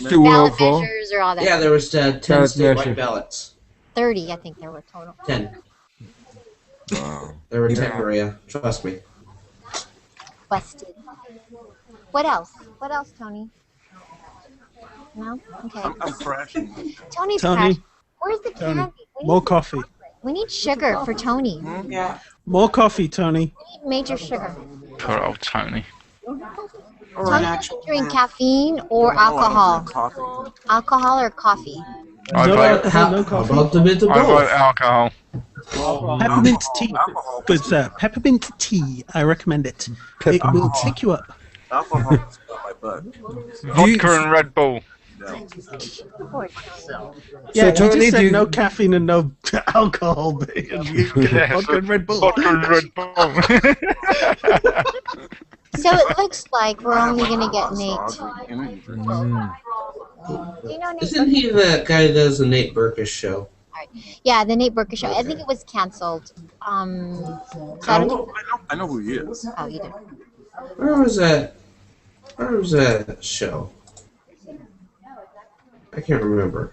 6 to ballot 4. measures or all that. Yeah, there was 10 Ballot statewide measure. ballots. 30, I think there were total. 10. Wow. There were 10, Maria. Trust me. Busted. What else? What else, Tony? No? Okay. I'm crashing. Tony's Tony. crashing. Where's the Tony. candy? We More need coffee. We need sugar for Tony. Yeah. More coffee, Tony. We need major sugar. Poor old Tony. Tony doesn't drink caffeine or alcohol. Alcohol or coffee. I No, vote, How no coffee. about the bit of I vote both? alcohol. Peppermint tea. Good, sir. Peppermint tea. I recommend it. It will take you up. Alcohol is on my butt. Vodka and Red Bull. Yeah, So, you Tony, just said do you- no caffeine and no alcohol. But you get vodka and Red Bull. Vodka and Red Bull. So it looks like we're only gonna get Nate. Do you know Nate? Isn't he that guy that does the Nate Burkus show? Yeah, the Nate Burkus show. I think it was canceled. So I don't think. I know who he is. Oh, you did. Where was that? Where was that show? I can't remember.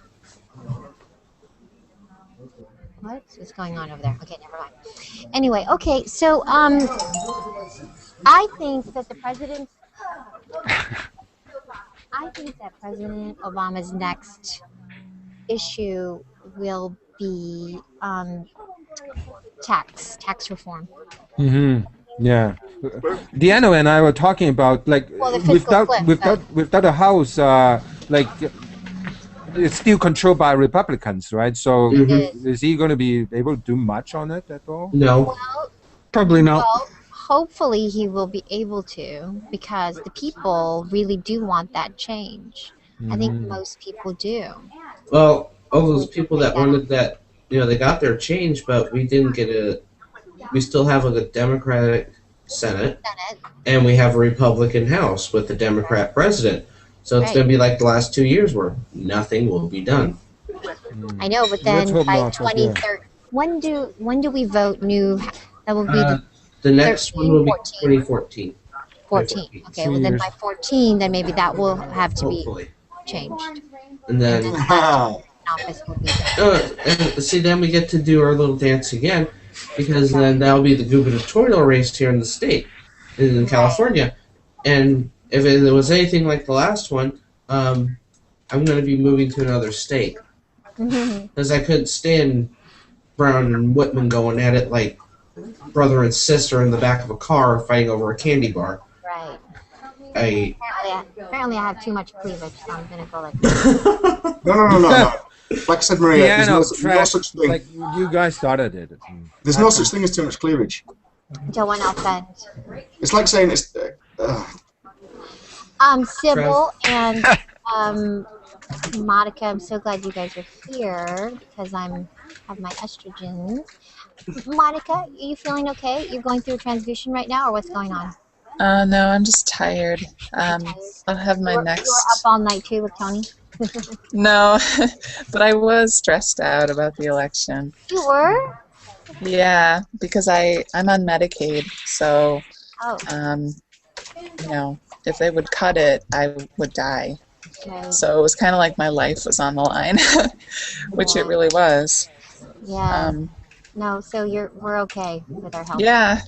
What's going on over there? Okay, never mind. Anyway, okay, so I think that President Obama's next issue will be tax reform. Yeah. Deanna and I were talking about like Well, the fiscal without a house, like it's still controlled by Republicans, right? So is he going to be able to do much on it at all? No. Well, Probably not. well, hopefully he will be able to, because the people really do want that change. I think most people do. Well, all those people that wanted that, they got their change, but we didn't get it. We still have a Democratic Senate, and we have a Republican House with the Democrat president. So it's going to be like the last 2 years where nothing will be done. I know, but then by 2030, when do we vote new? That will be The next one will be 2014. 14. Okay, well then by 14, then maybe that will have to be Hopefully. changed. And then, Office will be and see, then we get to do our little dance again, because then that'll be the gubernatorial race here in the state, in California. And if it was anything like the last one, I'm going to be moving to another state. Because I couldn't stand Brown and Whitman going at it like brother and sister in the back of a car fighting over a candy bar. Right. Apparently I have too much cleavage, so I'm gonna go like that. No. Like I said, Maria, there's no such thing. Like you guys started it. There's no such thing as too much cleavage. Don't want to offend. It's like saying it's. Sybil and Monica, I'm so glad you guys are here because have my estrogens. Monica, are you feeling okay? You're going through a transition right now, or what's going on? No, I'm just tired. I'll have my next. You were up all night too with Tony? No, but I was stressed out about the election. You were? Yeah, because I'm on Medicaid, so if they would cut it, I would die. Okay. So it was kind of like my life was on the line, which it really was. Yeah. No, so we're okay with our health. Yeah,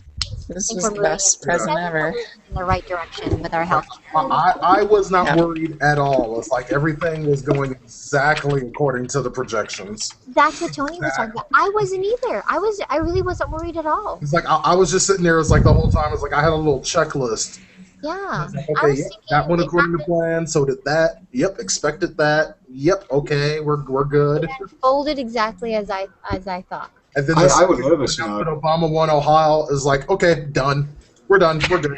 this was the best present ever. In the right direction with our health. I was not worried at all. It's like everything was going exactly according to the projections. That's what Tony was talking about. I wasn't either. I really wasn't worried at all. It's like I was just sitting there. It's like the whole time. It's like I had a little checklist. Yeah. Okay, that went according to plan. So did that. Yep, expected that. Yep, okay, we're good. It unfolded exactly as I thought. And then I was nervous. Obama won Ohio is like, okay, done. We're done. We're good.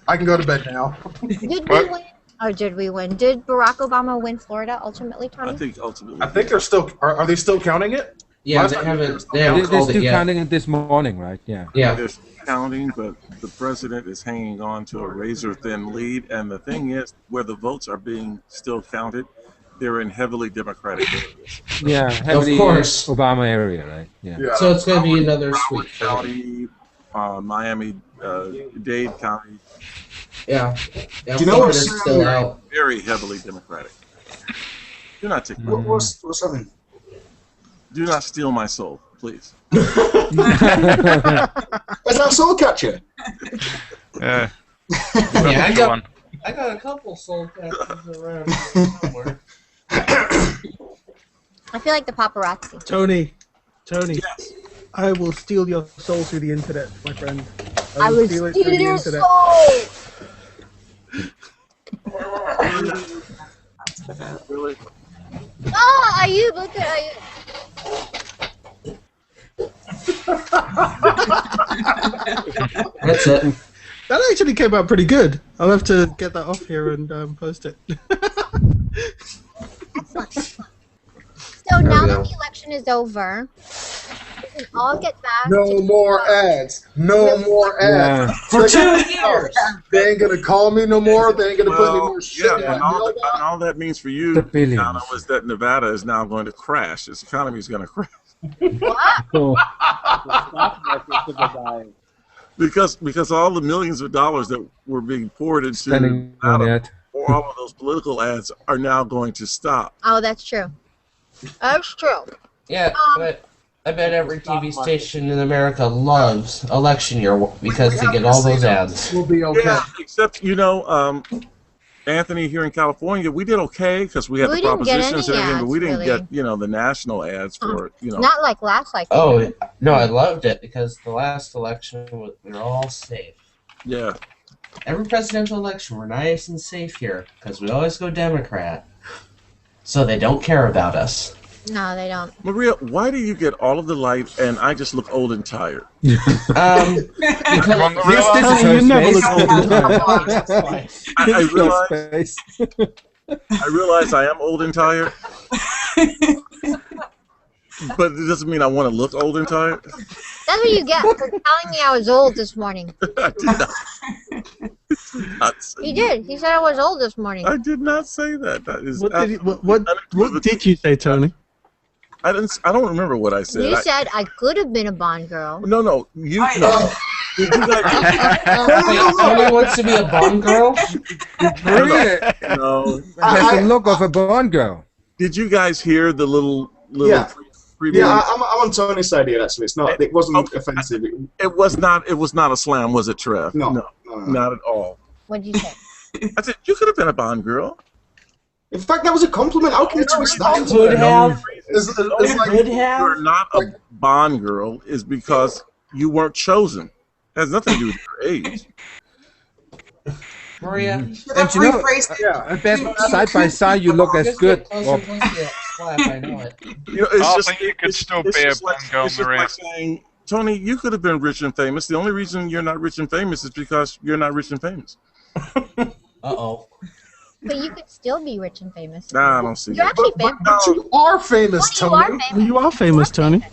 I can go to bed now. Did we win? Or did we win? Did Barack Obama win Florida ultimately, Tony? I think ultimately. I think they're still. Are they still counting it? Yeah, they haven't They're called still it yet. counting it this morning, right? Yeah. Yeah. They're counting, but the president is hanging on to a razor-thin lead. And the thing is, where the votes are being still counted, they're in heavily Democratic areas. Yeah, heavily Of course. Obama area, right? Yeah. So it's going to be another sweet County, Miami-Dade County. Yeah. Do you know what's still out? Very heavily Democratic. Do not take my What's happening? Do not steal my soul, please. Is that soul catcher? Yeah. Yeah, Go on. I got a couple soul catchers around here somewhere. I feel like the paparazzi. Tony, Yes. I will steal your soul through the internet, my friend. I will steal it steal through the your internet. soul! Really? Ah, Ayub, look at Ayub. That's it. That actually came out pretty good. I'll have to get that off here and post it. So now that the election is over, we can all get back. No more ads. No more ads. Yeah. For 2 years. They ain't gonna call me no more. They ain't gonna put any more shit in and my all, mailbox. and all that means for you, Donna, was that Nevada is now going to crash. Its economy is going to crash. Because all the millions of dollars that were being poured into Spending on Nevada it. for all of those political ads are now going to stop. Oh, that's true. That's true. Yeah, but I bet every TV station in America loves election year because they get all those ads. We'll be okay. Yeah, except, Anthony, here in California, we did okay because we had the didn't get propositions and any everything, but we didn't ads, get, the national ads for, Not like last year. Oh, no, I loved it because the last election, we were all safe. Yeah. Every presidential election, we're nice and safe here because we always go Democrat. So they don't care about us. No, they don't. Maria, why do you get all of the light and I just look old and tired? Because you never look old and tired. I realize I am old and tired. But it doesn't mean I want to look old and tired. That's what you get for telling me I was old this morning. I did not say He did. He said I was old this morning. I did not say that. That is What did you say, Tony? I don't remember what I said. You said I could have been a Bond girl. No. You. Wait, Tony wants to be a Bond girl? Maria No. has the look of a Bond girl. Did you guys hear the little Yeah. preview? Yeah, I'm on Tony's side here. Actually, it's not. It wasn't offensive. It was not. It was not a slam, was it, Trev? No. Not at all. What did you say? I said you could have been a Bond girl. In fact, that was a compliment. How can you twist that? Could have. You're not a Bond girl is because you weren't chosen. It has nothing to do with your age. Maria. And I bet side by side you look as good. I know it. I think you could still be a Bond girl, it's just Maria. like saying, Tony, you could have been rich and famous. The only reason you're not rich and famous is because you're not rich and famous. Uh-oh. But you could still be rich and famous. Nah, I don't see You're that. actually famous. But you are famous, You Tony. are famous. You are famous, Tony.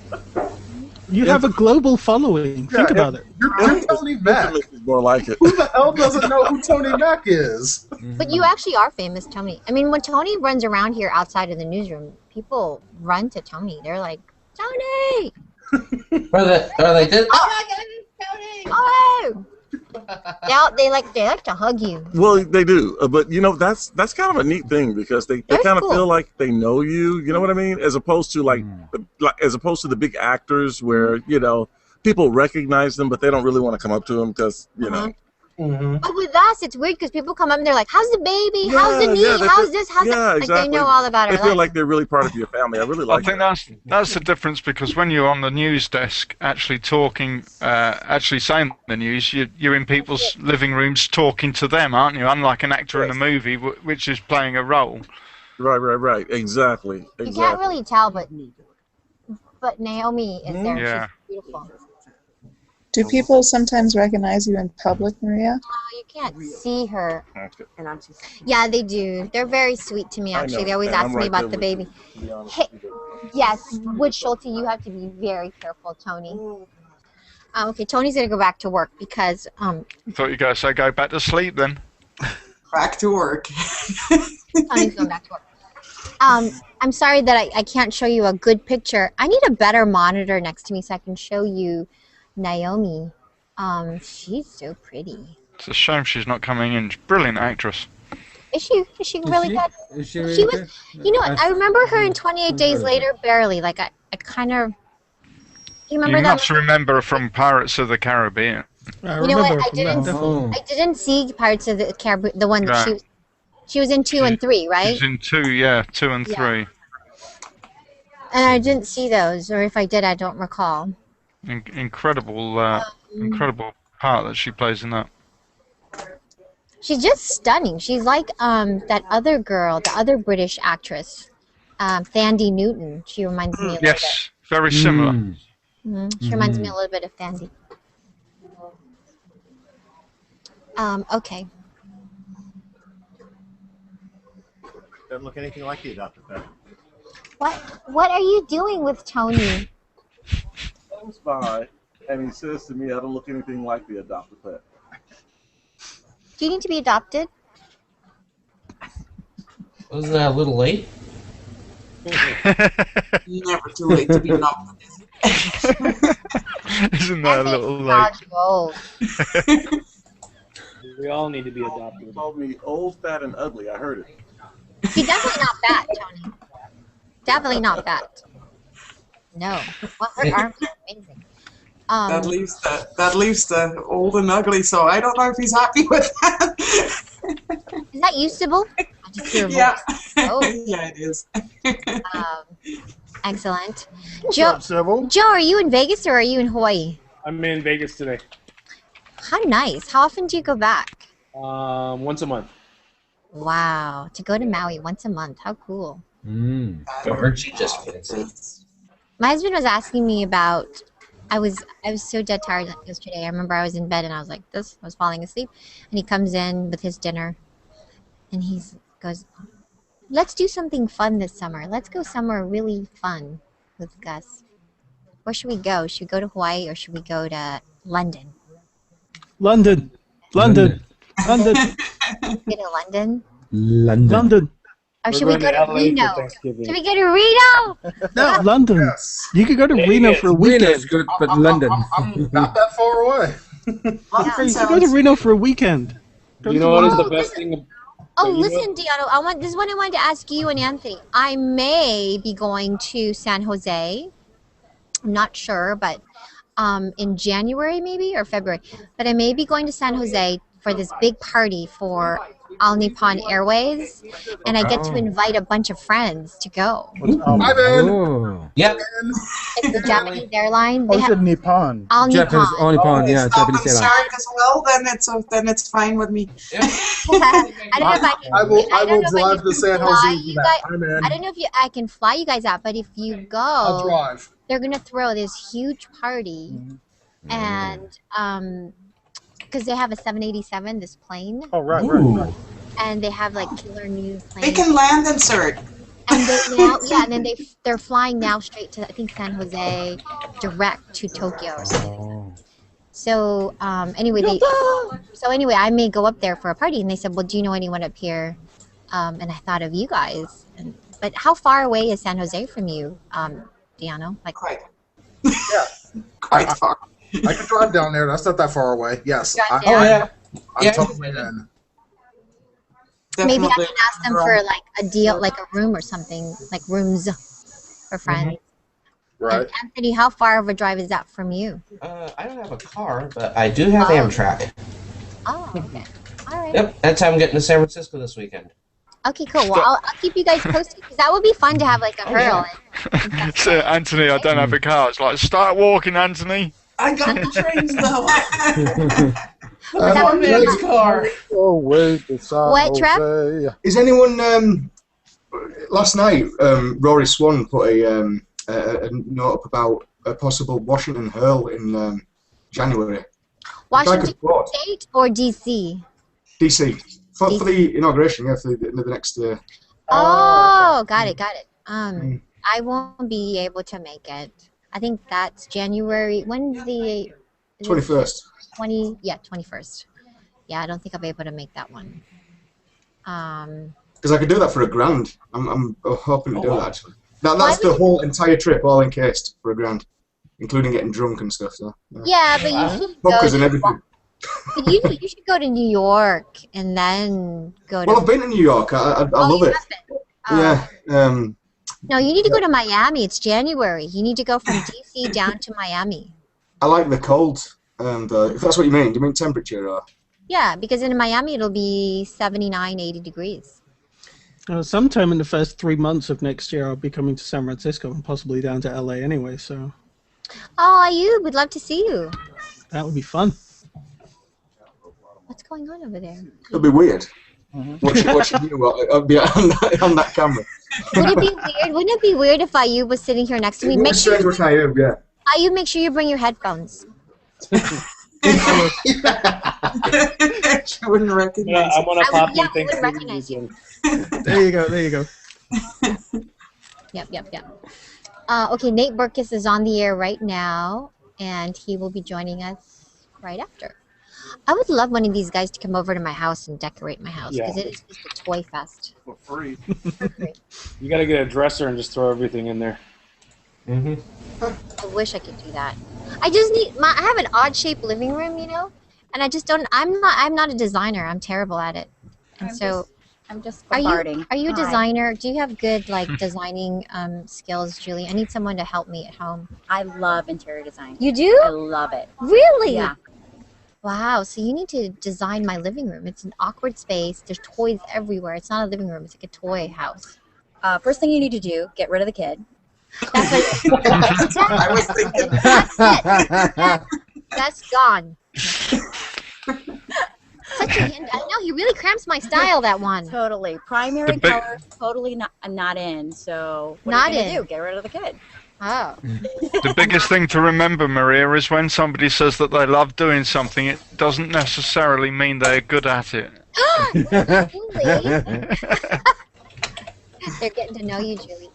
You have a global following. Think about it. You're Tony Mac. Is more like it. Who the hell doesn't know who Tony Mac is? But you actually are famous, Tony. I mean, when Tony runs around here outside of the newsroom, people run to Tony. They're like, Tony! Or they did. Tony! Oh! They like to hug you. Well, they do, but that's kind of a neat thing because they kind of cool. feel like they know you. You know what I mean? As opposed to as opposed to the big actors where people recognize them, but they don't really want to come up to them because Mm-hmm. But with us, it's weird because people come up and they're like, "How's the baby? How's the knee? How's this? How's that?" Like exactly. they know all about They our feel life. like they're really part of your family. I really like. I think that's the difference because when you're on the news desk, actually talking, actually saying the news, you're in people's living rooms talking to them, aren't you? Unlike an actor in a movie, which is playing a role. Right. Exactly. You can't really tell, but Naomi is there. Yeah. She's beautiful. Do people sometimes recognize you in public, Maria? You can't see her. Yeah, they do. They're very sweet to me, actually. They always ask me about the baby. Hey, yes, with Schulte, you have to be very careful, Tony. Okay, Tony's going to go back to work because... I thought you guys said go back to sleep then. Back to work. Tony's going back to work. I'm sorry that I can't show you a good picture. I need a better monitor next to me so I can show you Naomi. She's so pretty. It's a shame she's not coming in. Brilliant actress. Is she really good? Is she really She good? was, I remember her in 28 Days Later, barely. Like, I kind of... You remember You that? must remember her from Pirates of the Caribbean. You know what? I didn't see Pirates of the Caribbean, the one that she was in 2 and 3, right? She's in 2, yeah, 2 and 3. And I didn't see those, or if I did, I don't recall. Incredible part that she plays in that. She's just stunning. She's like that other girl, the other British actress, Thandie Newton. She reminds me a little bit. Yes, very similar. She reminds me a little bit of Fancy. Okay. Doesn't look anything like the adopted pet. What are you doing with Tony? Comes by and he says to me, "I don't look anything like the adopted pet." Do you need to be adopted? Wasn't that a little late? Never too late to be adopted. Isn't that a little late? We all need to be adopted. He called me old, fat, and ugly. I heard it. You're definitely not fat, Tony. Definitely not fat. No. Well, her arms are amazing. That leaves the old and ugly, so I don't know if he's happy with that. Is that you, Sybil? I just hear a Yeah. voice. Oh. Yeah, it is. Excellent. What's Joe, up, Sybil? Joe, are you in Vegas or are you in Hawaii? I'm in Vegas today. How nice. How often do you go back? Once a month. Wow. To go to Maui once a month. How cool. Aren't you just fancy? My husband was asking me about, I was so dead tired yesterday. I remember I was in bed and I was like this, I was falling asleep. And he comes in with his dinner and he goes, "Let's do something fun this summer. Let's go somewhere really fun with Gus. Where should we go? Should we go to Hawaii or should we go to London?" London. London. London. Go to London? London. Or should we go to Reno? Should we go to Reno? No, London. Yes. You could go to Reno for a weekend. Reno's good, but London. I'm not that far away. You could go to Reno for a weekend. You know what is the best thing? Oh, listen, Deanna, this is what I wanted to ask you and Anthony. I may be going to San Jose. I'm not sure, but in January maybe or February. But I may be going to San Jose for this big party for All Nippon Airways, and I get to invite a bunch of friends to go. Hi, Ben. Oh. Yep. It's the Japanese airline. Oh, They you have said Nippon. All Japanese, Nippon. only Nippon, yeah, It's not Japanese airline. concerned as well, then it's fine with me. I don't know if I can. I will don't know if I drive can to San fly Jose you for guys- that. I'm in. I don't know if I can fly you guys out, but if you I'll go, drive. they're gonna throw this huge party, and because they have a 787, this plane, Oh, right. and they have like killer new planes. They can land and cert. And they now, yeah, and then they're flying now straight to I think San Jose, direct to Tokyo or something. So anyway, I may go up there for a party, and they said, "Well, do you know anyone up here?" And I thought of you guys. But how far away is San Jose from you, Deanna? Like Quite I- far. I can drive down there. That's not that far away. Yes. Drive down? Oh yeah. I'm Yeah. totally in. maybe I Definitely. can ask them for like a deal, like a room or something, like rooms for friends. Right. And Anthony, how far of a drive is that from you? I don't have a car, but I do have Amtrak. Oh, okay. All right. Yep, that's how I'm getting to San Francisco this weekend. Okay, cool. Well, I'll keep you guys posted because that would be fun to have like a hurl. So, Anthony, I don't have a car. It's like, start walking, Anthony. I got the trains though. That would be Man's fun. car. Oh, wait. What, Trev? Is anyone last night? Rory Swan put a note up about a possible Washington hurl in January. Washington State or DC? DC for the inauguration. Yeah, for the next. Oh, got it. I won't be able to make it. I think that's January. When's the 21st. 21st. Yeah, I don't think I'll be able to make that one. Because I could do that for $1,000. I'm hoping to do wow. that actually. That's the whole entire trip, all encased for $1,000, including getting drunk and stuff. So, Yeah, but you should go. hookers and everything. But you should go to New York and then go to. Well, I've been to New York. I love it. Yeah. No, you need to go to Miami. It's January. You need to go from DC down to Miami. I like the cold. And if that's what you mean, do you mean temperature? Or? Yeah, because in Miami it'll be 79, 80 degrees. Sometime in the first 3 months of next year, I'll be coming to San Francisco and possibly down to LA anyway. So Oh, Ayub, we'd love to see you. that would be fun. What's going on over there? It'll be weird. Watching you on that camera. Would it be weird? Wouldn't it be weird if Ayub was sitting here next to me? It's strange watching you, yeah. You make sure you bring your headphones. She wouldn't recognize. I'm gonna pop yeah, in we would Thanksgiving recognize you. weekend. There you go. There you go. Yep. Okay, Nate Burkus is on the air right now, and he will be joining us right after. I would love one of these guys to come over to my house and decorate my house because it is just a toy fest. For free. You gotta get a dresser and just throw everything in there. I wish I could do that. I just need I have an odd shaped living room, you know, and I just don't. I'm not a designer. I'm terrible at it. And I'm just are bombarding. you a Hi. designer? Do you have good designing skills, Julie? I need someone to help me at home. I love interior design. You do? I love it. Really? Yeah. Wow. So you need to design my living room. It's an awkward space. There's toys everywhere. It's not a living room. It's like a toy house. First thing you need to do, get rid of the kid. That's what I was thinking. That's it. That's gone. Such a I know he really cramps my style. That one. Totally. Primary color, totally not in. So what Not are you gonna in. do? Get rid of the kid. Oh. The biggest thing to remember, Maria, is when somebody says that they love doing something, it doesn't necessarily mean they're good at it. They're getting to know you, Julie.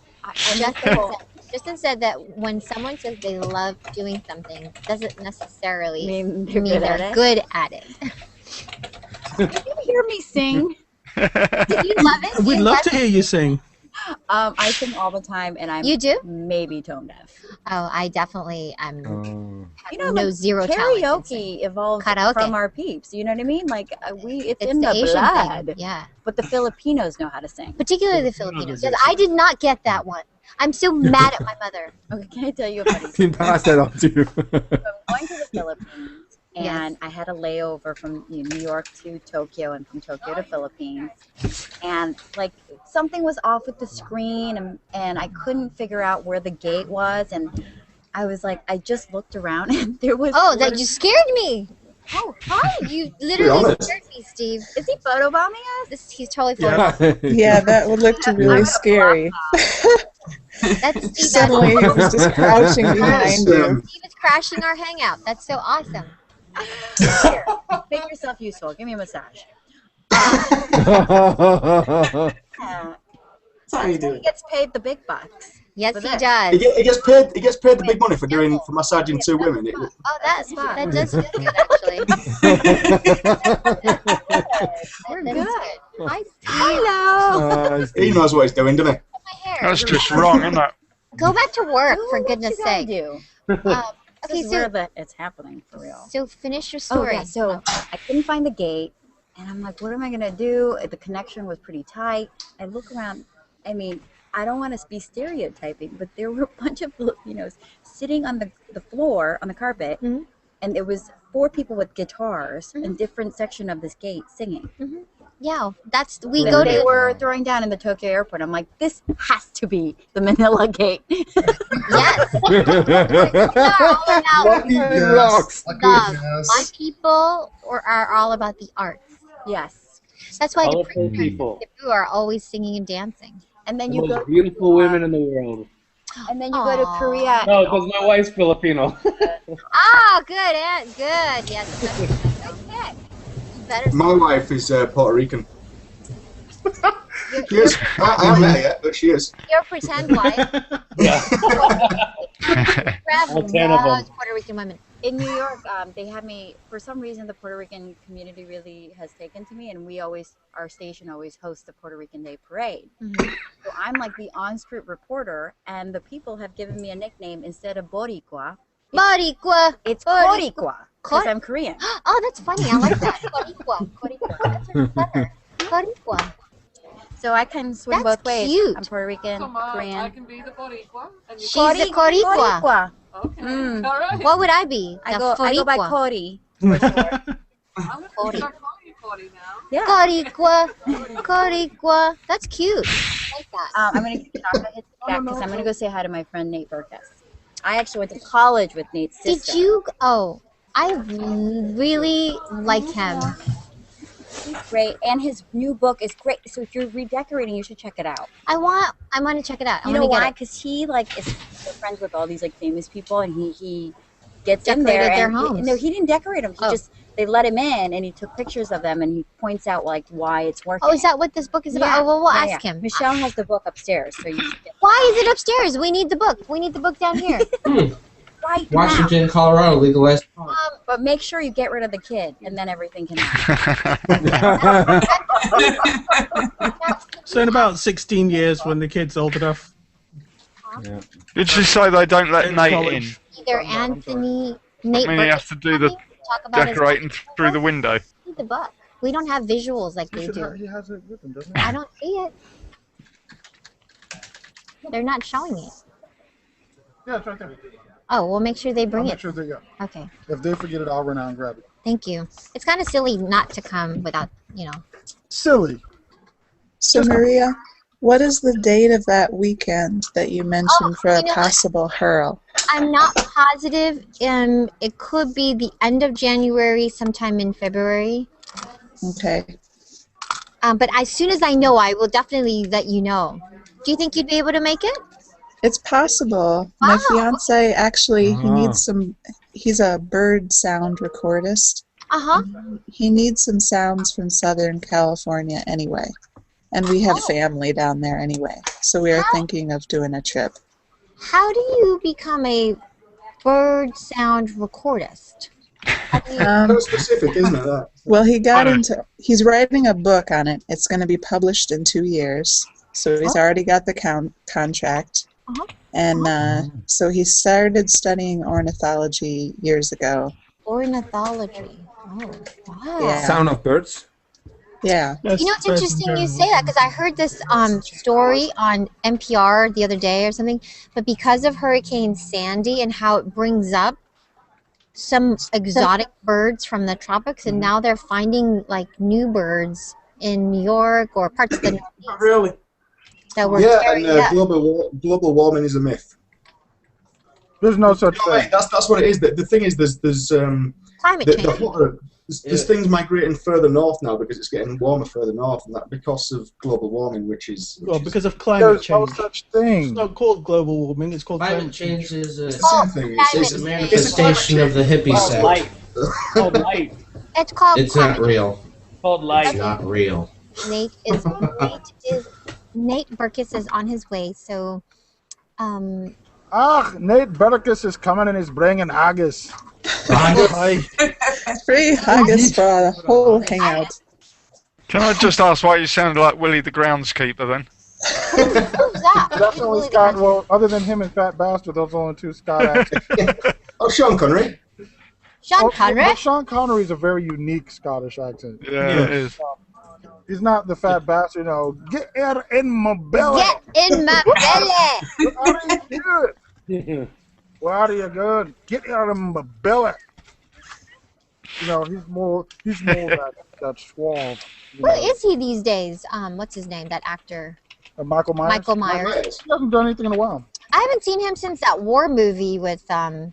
Justin said that when someone says they love doing something, doesn't necessarily mean they're good at it. Did you hear me sing? Did you love it? We'd love to hear you sing. I sing all the time, and I'm You do? maybe tone deaf. Oh, I definitely am. You know, no like, zero talent in karaoke evolved Karaoke. from our peeps. You know what I mean? Like it's in the the Asian blood. thing. Yeah. But the Filipinos know how to sing. Particularly the Filipinos. Because I did not get that one. I'm so mad at my mother. Okay, can I tell you a funny Can pass that on to you. So I'm going to the Philippines, and I had a layover from New York to Tokyo, and from Tokyo to Philippines, and like something was off with the screen, and I couldn't figure out where the gate was, and I was like, I just looked around, and there was. Oh, that you scared me. Oh, hi! You literally scared me, Steve. Is he photobombing us? He's totally photobombing. Yeah, that would look really scary. That's Steve. Suddenly he was just crouching behind you. Steve is crashing our hangout. That's so awesome. Here, make yourself useful. Give me a massage. That's how you do He it. gets paid the big bucks. Yes, for he this. does. He gets paid. He gets paid the big money for massaging two women. Oh, that's fun. That does feel good, actually. We're That good. is good. Hi, Steve. Hello. He knows what he's doing, doesn't he? My hair. That's just wrong, isn't it? Go back to work, for What goodness you gotta sake. do? Okay, This is where so it's happening for real. finish your Oh, story. yeah. So I couldn't find the gate, and I'm like, what am I gonna do? The connection was pretty tight. I look around. I mean, I don't want to be stereotyping, but there were a bunch of Filipinos sitting on the floor on the carpet, and there was 4 people with guitars in different section of this gate singing. Yeah, They were throwing down in the Tokyo airport. I'm like, this has to be the Manila gate. Yes. Lucky guess. Lucky guess. My people are all about the arts. Yes. That's why All the of the people. Peru are always singing and dancing. And then The you most go, beautiful women in the world. and then you go to Korea. No, because my wife's Filipino. Oh, good, Aunt. Good. Yes. Okay. Better. My wife is Puerto Rican. She is. I haven't met her yet, but she is. Your pretend wife. Yeah. Rev All 10 of them. loves Puerto Rican women. In New York, they had me, for some reason, the Puerto Rican community really has taken to me, and our station always hosts the Puerto Rican Day Parade. So I'm like the on-street reporter, and the people have given me a nickname instead of Boricua. Boricua. It's Boricua. Boricua, because I'm Korean. Oh, that's funny. I like that. Boricua. Boricua. That's really clever. Boricua. So I can swing That's both ways. cute. I'm Puerto Rican, Korean. I can be the Boricua. And you She's the Boricua. Boricua. Okay. Mm. All right. What would I be? I The go by Boricua. Cody. I'm going to start calling you Cody now. Yeah. Boricua. Boricua. That's cute. I like that. I'm going to knock hit back because I'm going to go say hi to my friend Nate Burkus. I actually went to college with Nate's sister. Did you? Oh, I really like him. He's great, and his new book is great. So if you're redecorating, you should check it out. I want to check it out. You know why? Because he like is friends with all these like famous people, and he gets in there Decorated their and homes. no, he didn't decorate them. He just they let him in, and he took pictures of them, and he points out like why it's working. Oh, is that what this book is about? Oh, well, we'll ask him. Michelle has the book upstairs, so you should get Why is it upstairs? We need the book. We need the book down here. right Washington and Colorado legalized. but make sure you get rid of the kid, and then everything can happen. So in about 16 years, when the kid's old enough. Yeah. Did she say they don't let Nate in? Either Anthony, I Nate. mean, you have to do the talk about decorating through the window. the book. We don't have visuals like they do. He has it with him, doesn't he? I don't see it. They're not showing it. Yeah, it's right there. Oh, we'll make sure they bring I'll it. make sure they, yeah. Okay. If they forget it, I'll run out and grab it. Thank you. It's kind of silly not to come without, you know. Silly. So Maria, what is the date of that weekend that you mentioned for a possible hurl? I'm not positive. It could be the end of January, sometime in February. Okay. But as soon as I know, I will definitely let you know. Do you think you'd be able to make it? It's possible. My fiance actually, he needs some. He's a bird sound recordist. He needs some sounds from Southern California anyway, and we have family down there anyway. So we are thinking of doing a trip. How do you become a bird sound recordist? Very specific, isn't it? That? Well, he got into. He's writing a book on it. It's going to be published in 2 years. So he's already got the contract. And so he started studying ornithology years ago. Ornithology. Oh, wow. Yeah. Sound of birds. Yeah. You know, it's interesting you say that because I heard this story on NPR the other day or something. But because of Hurricane Sandy and how it brings up some exotic birds from the tropics, and now they're finding like new birds in New York or parts of the Northeast. Really? That were global warming is a myth. There's no such thing. That's what it is. The thing is, there's climate change. There's things migrating further north now because it's getting warmer further north, and that because of global warming, because of climate change. There's no such thing. It's not called global warming. It's called Climate change is It's the same thing. It's a manifestation of the hippie sect. Light. It's called light. It's called. It's not real. It's called light. It's not real. Nate Burkus is on his way, so Nate Burkus is coming and he's bringing haggis. Free haggis for the whole hangout. Can I just ask why you sounded like Willie the groundskeeper then? who's that? That's only Scott. Well, other than him and Fat Bastard, those are only two Scott actors. Oh, Sean Connery. Sean Connery? But Sean Connery is a very unique Scottish accent. Yeah, it is. He's not the Fat Bastard, you know. Get air in my belly. Get in my belly. What are you doing? What are you good? Get out of my belly. You know, he's more that suave. Who is he these days? What's his name? That actor. Michael Myers. Michael Myers. He hasn't done anything in a while. I haven't seen him since that war movie with Oh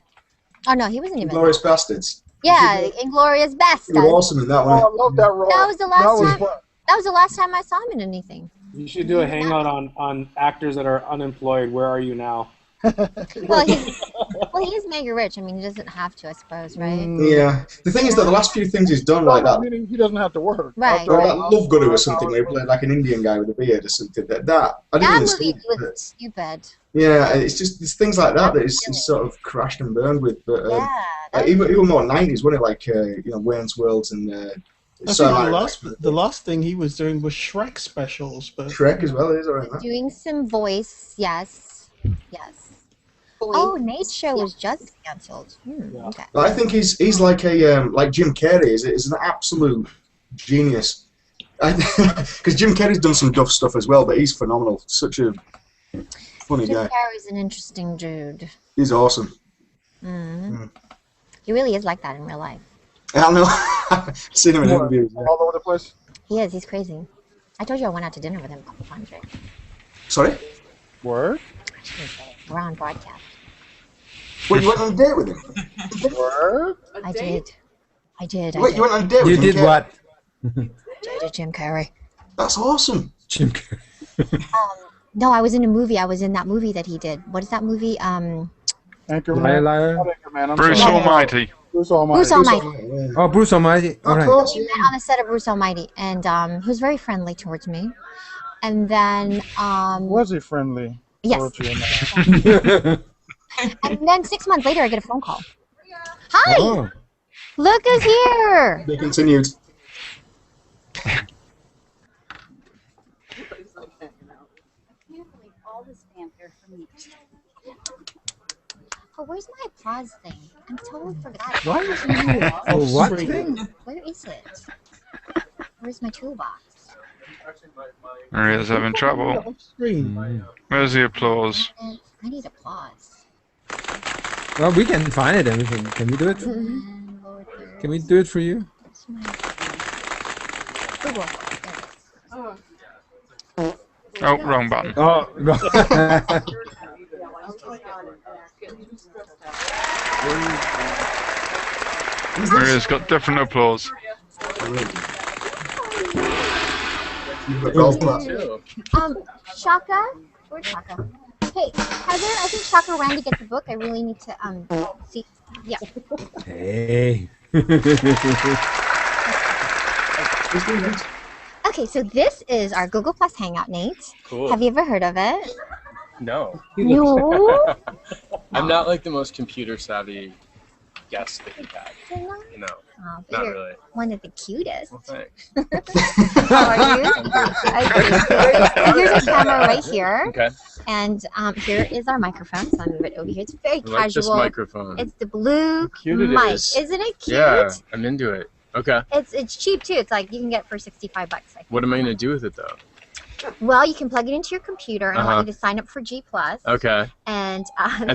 no, he wasn't even. Glorious Bastards. Yeah, Inglourious Bastards. He was awesome in that one. Oh, I love that role. That was the last time. That was the last time I saw him in anything. You should do a hangout on actors that are unemployed. Where are you now? Well, he's mega rich. I mean, he doesn't have to, I suppose, right? Yeah. The thing is that the last few things he's done like that. Meaning he doesn't have to work. Right. Like that Love Guru or something where he played like an Indian guy with a beard or something. I didn't That understand movie was it. stupid. Yeah, it's just there's things like that he's sort of crashed and burned with. But like, even more 90s, wasn't it? Like Wayne's Worlds and. I think the last thing he was doing was Shrek specials, but Shrek as well is alright. Doing some voice, yes. Oh, Nate's show was just cancelled. Okay. I think he's like a like Jim Carrey is an absolute genius. Because Jim Carrey's done some duff stuff as well, but he's phenomenal. Such a funny Jim guy. Carrey's an interesting dude. He's awesome. He really is like that in real life. I know. I've seen him in interviews. Yeah. All over the place. He is. He's crazy. I told you I went out to dinner with him a couple times, right? Sorry? Word? We're on broadcast. Well, you went on a date with him? Word? I did. Wait, you went on a date with him? You did what? dated Jim Carrey. That's awesome. Jim Carrey. No, I was in a movie. I was in that movie that he did. What is that movie? Anchorman. Liar. Not Anchorman, I'm Bruce sorry. Almighty. Bruce Almighty. Bruce Almighty. Oh, Bruce Almighty. All right. We met on the set of Bruce Almighty, and he was very friendly towards me. And then Was he friendly? yes. towards you or not? And then 6 months later, I get a phone call. Hi, Oh. look who's here. They continued. Oh, where's my applause thing? I totally forgot. What? Oh, what thing? Where is it? Where's my toolbox? Maria's having trouble. Where's the applause? I need applause. Well, we can find it. And can we do it? Can we do it for you? Google. Oh, wrong button. Oh, wrong. Maria's got different applause. Shaka? Where's Shaka? Hey, Heather, I think Shaka Randy gets the book. I really need to see. Yeah. Hey. Okay, so this is our Google Plus Hangout, Nate. Cool. Have you ever heard of it? No. No? I'm not like the most computer savvy guest that you've had. You're not? No. Oh, but Not you're really. one of the cutest. Well, thanks. How are you? Okay, so here's a camera right here. Okay. And here is our microphone. So I'll move it over here. It's very I like this casual. microphone. It's the blue Cute it mic. is. Isn't it cute? Yeah, I'm into it. Okay. It's cheap too. It's like you can get it for $65. I think. What am I gonna do with it though? Well, you can plug it into your computer, and I want you to sign up for G Plus. Okay. And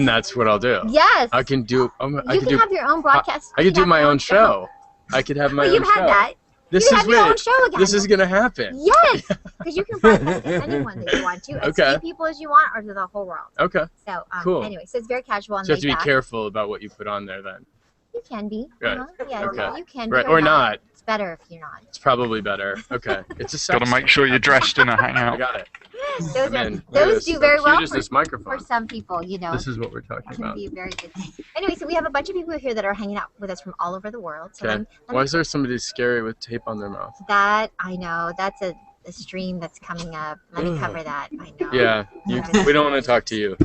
that's what I'll do. Yes. I can do. I You can can have your own broadcast. I could do my own show. I could have my Well, own you've show. had that. This You is have your own great. show again. This is gonna happen. Yes, because you can broadcast to anyone that you want to, as Okay. many people as you want, or to the whole world. Okay. So Cool. anyway, so it's very casual and So you have to laid be back. careful about what you put on there then. You can be. Right. Yeah, Okay. you can be. Right. Or not. It's better if you're not. It's probably better. Okay. It's a sex Got to make sure you're dressed in a I hangout. got it. Those, I'm in. Look at those this. do How very cute well is for, this microphone? for some people, you know. This is what we're talking It can about. be a very good thing. Anyway, so we have a bunch of people here that are hanging out with us from all over the world. So Okay. Why is there somebody scary with tape on their mouth? that I know that's a stream that's coming up. Let me cover that. I know. Yeah. We don't want to talk to you.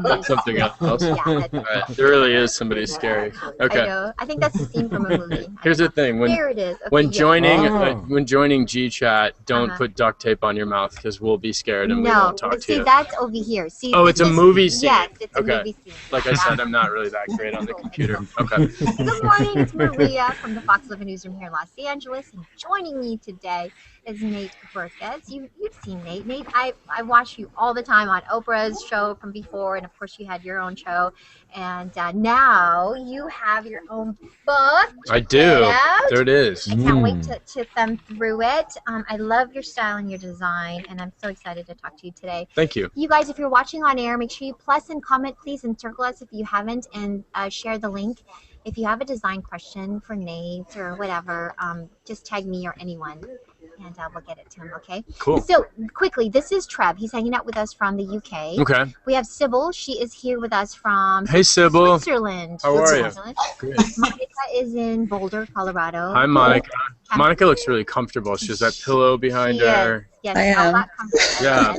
That's something else. Yeah, Right. There really is somebody scary. Okay. I know. I think that's a scene from a movie. Here's the thing: Here it is. Okay, when yeah. joining GChat, don't Uh-huh. put duct tape on your mouth because we'll be scared and we No, won't talk to see you. that's over here. See. Oh, it's a this- movie scene. Yes, it's okay. a movie scene. Like I said, I'm not really that great on the computer. Okay. Good morning, it's Maria from the FOXLA Newsroom here in Los Angeles, and joining me today is Nate Burkes. You've seen Nate. Nate, I watch you all the time on Oprah's show from before, and of course you had your own show, and now you have your own book. I Check do. it out. There it is. I can't wait to thumb through it. I love your style and your design, and I'm so excited to talk to you today. Thank you. You guys, if you're watching on air, make sure you plus and comment, please, and circle us if you haven't, and share the link. If you have a design question for Nate or whatever, just tag me or anyone, and we'll get it to him, okay? Cool. So, quickly, this is Trev. He's hanging out with us from the UK. Okay. We have Sybil. She is here with us from Hey, Sybil. Switzerland. How are you? Switzerland. Good. Monica is in Boulder, Colorado. Hi, Monica. Monica looks really comfortable. She has that pillow behind She her. is. Yes, I all am. that comfortable. Yeah.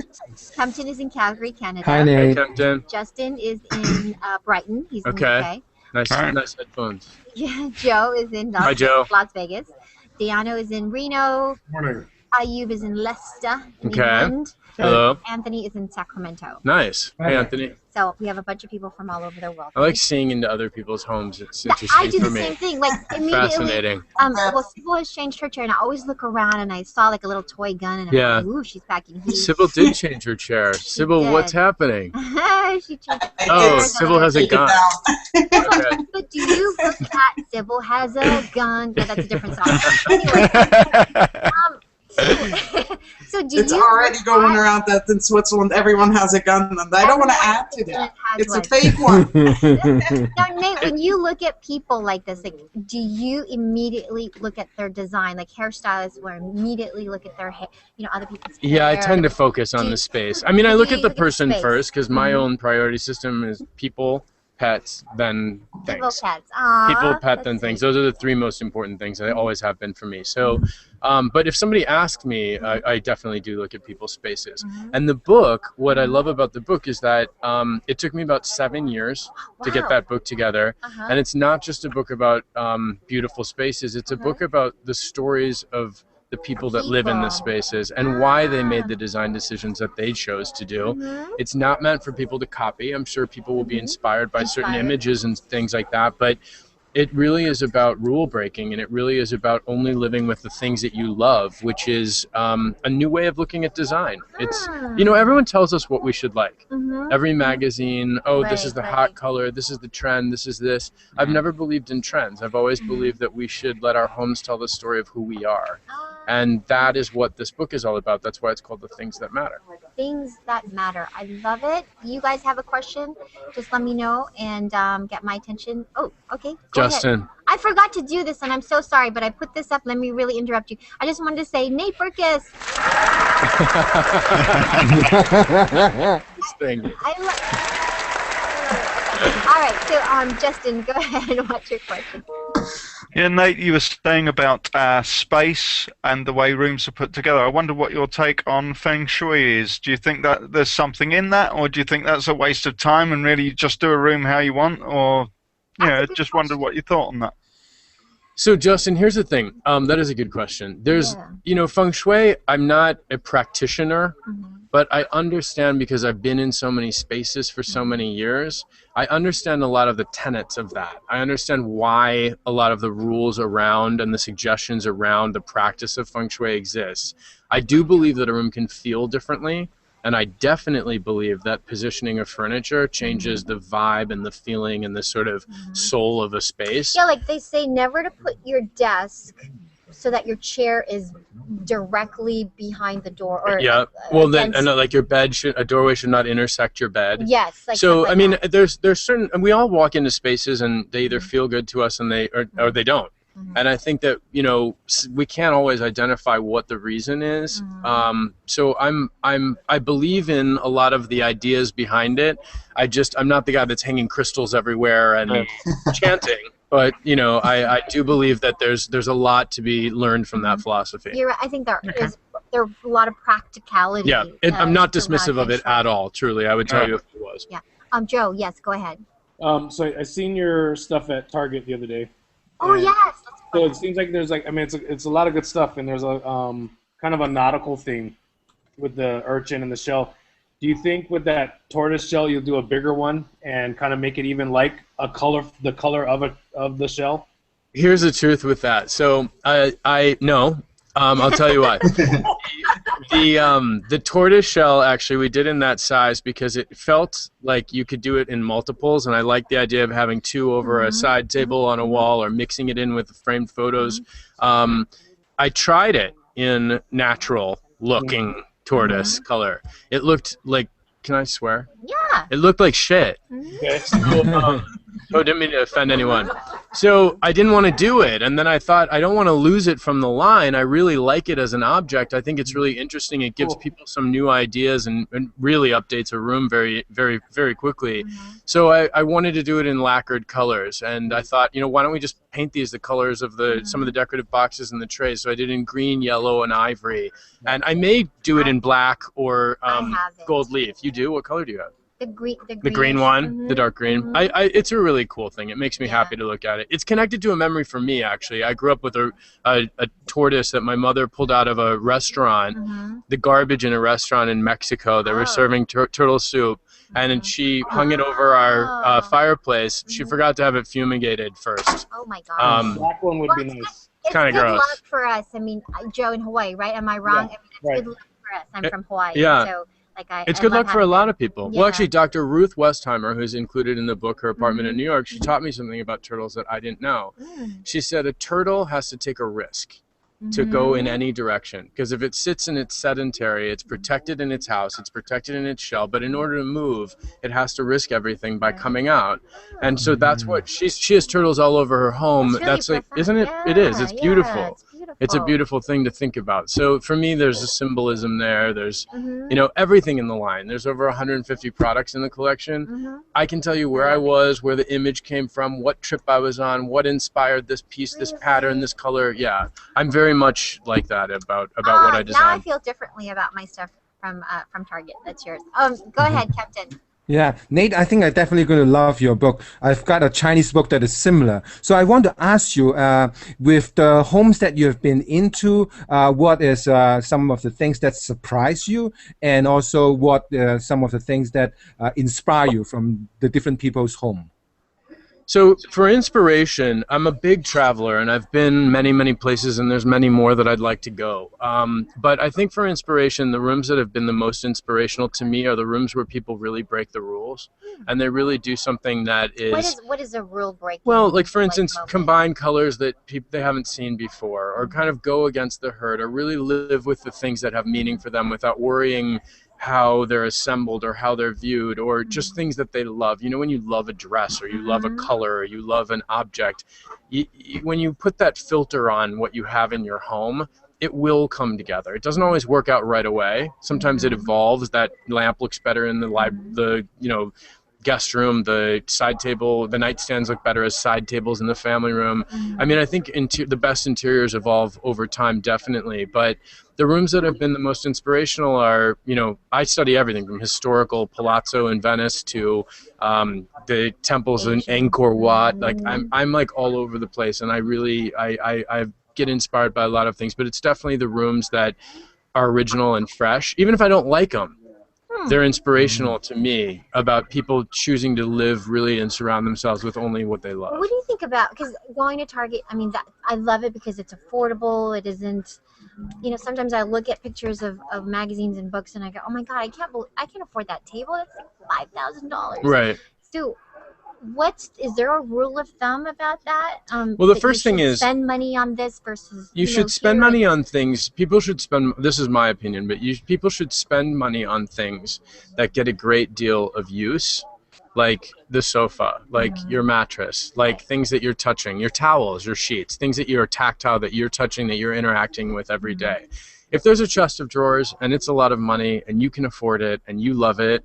Kempton is in Calgary, Canada. Hi, Nate. Hey, Kempton. Justin is in Brighton. He's in Okay. the UK. Nice, nice headphones. Yeah, Joe is in Hi, Joe. Las Vegas. Diano is in Reno. Morning. Ayub is in Leicester, in Okay. England. Hello. Anthony is in Sacramento. Nice. Hey, Anthony. So we have a bunch of people from all over the world. I like seeing into other people's homes. It's I interesting do for the me. same thing. Like immediately. Fascinating. Well, Sybil has changed her chair, and I always look around and I saw like a little toy gun, and I'm Yeah. like, ooh, she's packing heat. Sybil did change her chair. Sybil, did. what's happening? She changed. Oh, Sybil has a gun. Okay. But do you look at Sybil has a gun? Yeah, that's a different song. Anyway, so do It's you already going around that in Switzerland everyone has a gun, and I don't want to add to that. It's a fake one. Now, Nate, when you look at people like this, like, do you immediately look at their design, like hairstylists, or immediately look at their hair, other people's hair? Yeah, I tend to focus on the space. I mean, I look at the person first because my Mhm. own priority system is people, pets, then things. People, pets. Aww, People, pet, that's then things. sweet. Those are the three most important things. They always have been for me. So, but if somebody asked me, I definitely do look at people's spaces. And the book, what I love about the book is that it took me about 7 years to get that book together. And it's not just a book about beautiful spaces. It's a book about the stories of the people that live in the spaces and why they made the design decisions that they chose to do. It's not meant for people to copy. I'm sure people will be inspired by certain images and things like that, but it really is about rule breaking, and it really is about only living with the things that you love, which is a new way of looking at design. It's, everyone tells us what we should like. Every magazine, this is the hot color, this is the trend, this is this. I've never believed in trends. I've always believed that we should let our homes tell the story of who we are. And that is what this book is all about. That's why it's called The Things That Matter. Things that matter. I love it. You guys have a question? Just let me know and get my attention. Oh, okay. Go Justin. ahead. I forgot to do this, and I'm so sorry, but I put this up. Let me really interrupt you. I just wanted to say, Nate Burkus. All right, so Justin, go ahead. What's your question? Yeah, Nate, you were saying about space and the way rooms are put together. I wonder what your take on feng shui is. Do you think that there's something in that, or do you think that's a waste of time and really you just do a room how you want? Or, just wondered what you thought on that. So, Justin, here's the thing. That is a good question. There's, feng shui, I'm not a practitioner, but I understand because I've been in so many spaces for so many years. I understand a lot of the tenets of that. I understand why a lot of the rules around and the suggestions around the practice of feng shui exists. I do believe that a room can feel differently. And I definitely believe that positioning of furniture changes the vibe and the feeling and the sort of soul of a space. Yeah, like they say, never to put your desk so that your chair is directly behind the door. Or well, then, and like your bed a doorway should not intersect your bed. Yes. Like so, I mean, there's certain, and we all walk into spaces and they either feel good to us and or they don't. And I think that, we can't always identify what the reason is. So I believe in a lot of the ideas behind it. I'm not the guy that's hanging crystals everywhere and chanting. But, I do believe that there's a lot to be learned from that philosophy. You're right. I think there is a lot of practicality. Yeah, I'm not dismissive of it at all, truly. I would tell you if it was. Yeah. Joe, yes, go ahead. So I seen your stuff at Target the other day. Oh, yes. So it seems like there's it's a lot of good stuff, and there's a kind of a nautical theme with the urchin and the shell. Do you think with that tortoise shell you'll do a bigger one and kind of make it even like the color of the shell? Here's the truth with that. So no. I'll tell you what. The tortoise shell, actually, we did in that size because it felt like you could do it in multiples, and I like the idea of having two over a side table on a wall or mixing it in with framed photos. I tried it in natural-looking tortoise color. It looked like, can I swear? Yeah. It looked like shit. Okay. So, didn't mean to offend anyone. So I didn't want to do it, and then I thought I don't want to lose it from the line. I really like it as an object. I think it's really interesting. It gives people some new ideas and really updates a room very, very, very quickly. So I wanted to do it in lacquered colors, and I thought, why don't we just paint these the colors of some of the decorative boxes and the trays? So I did it in green, yellow, and ivory, and I may do it in black or gold leaf. You do? What color do you have? The green one, the dark green. It's a really cool thing. It makes me happy to look at it. It's connected to a memory for me, actually. I grew up with a tortoise that my mother pulled out of a restaurant, the garbage in a restaurant in Mexico. They were serving turtle soup, and then she hung it over our fireplace. She forgot to have it fumigated first. Oh my gosh. Black one would be nice. It's kind of good gross. luck for us. I mean, Joe in Hawaii, right? Am I wrong? Yeah, I mean, it's good luck for us. I'm from Hawaii. Yeah. So, it's good luck for a lot of people. Yeah. Well, actually, Dr. Ruth Westheimer, who's included in the book, Her Apartment in New York, she taught me something about turtles that I didn't know. She said a turtle has to take a risk. to go in any direction, because if it sits and it's sedentary, it's protected in its house, it's protected in its shell, but in order to move, it has to risk everything by coming out. And so that's what she has turtles all over her home. Really That's like, profound. isn't it? Yeah, It is. It's yeah, beautiful. it's beautiful. It's a beautiful thing to think about. So for me, there's a symbolism there. There's, Mhm. you know, everything in the line. There's over 150 products in the collection. Mhm. I can tell you where I was, where the image came from, what trip I was on, what inspired this piece, this pattern, this color. Yeah, I'm very much like that about what I Now I design. feel differently about my stuff from Target. That's yours. Go ahead, Captain. Yeah, Nate, I think I'm definitely going to love your book. I've got a Chinese book that is similar. So I want to ask you, with the homes that you have been into, what is some of the things that surprise you, and also what some of the things that inspire you from the different people's home? So for inspiration, I'm a big traveler and I've been many places, and there's many more that I'd like to go. But I think for inspiration, the rooms that have been the most inspirational to me are the rooms where people really break the rules and they really do something that is... What is a rule breaking? Well, like for instance, combine colors that they haven't seen before, or kind of go against the herd, or really live with the things that have meaning for them without worrying how they're assembled or how they're viewed, or just things that they love. You know, when you love a dress or you love a color or you love an object, when you put that filter on what you have in your home, it will come together. It doesn't always work out right away. Sometimes it evolves. That lamp looks better in the guest room, the side table, the nightstands look better as side tables in the family room. I mean, I think the best interiors evolve over time, definitely, but the rooms that have been the most inspirational are, you know, I study everything from historical palazzo in Venice to the temples in Angkor Wat. Like I'm like all over the place, and I get inspired by a lot of things, but it's definitely the rooms that are original and fresh. Even if I don't like them, they're inspirational to me about people choosing to live really and surround themselves with only what they love. What do you think about, because going to Target, I mean, I love it because it's affordable. It isn't, you know, sometimes I look at pictures of magazines and books and I go, oh my God, I can't afford that table. That's like $5,000. Right. So is there a rule of thumb about that? Well, the first thing is spend money on this versus you should spend money on things. People should spend. This is my opinion, but people should spend money on things that get a great deal of use, like the sofa, like your mattress, like things that you're touching, your towels, your sheets, things that you're tactile, that you're touching, that you're interacting with every day. If there's a chest of drawers and it's a lot of money and you can afford it and you love it,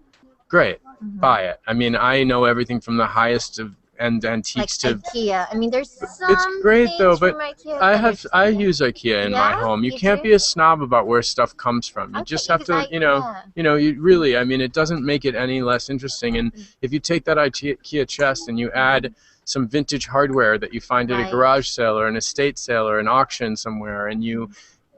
great. Buy it. I mean, I know everything from the highest of end antiques like to IKEA. I mean, there's some it's great though, but IKEA I use IKEA in my home. You can't be a snob about where stuff comes from. You just have to, you really, I mean, it doesn't make it any less interesting. And if you take that IKEA chest and you add some vintage hardware that you find at a garage sale or an estate sale or an auction somewhere, and you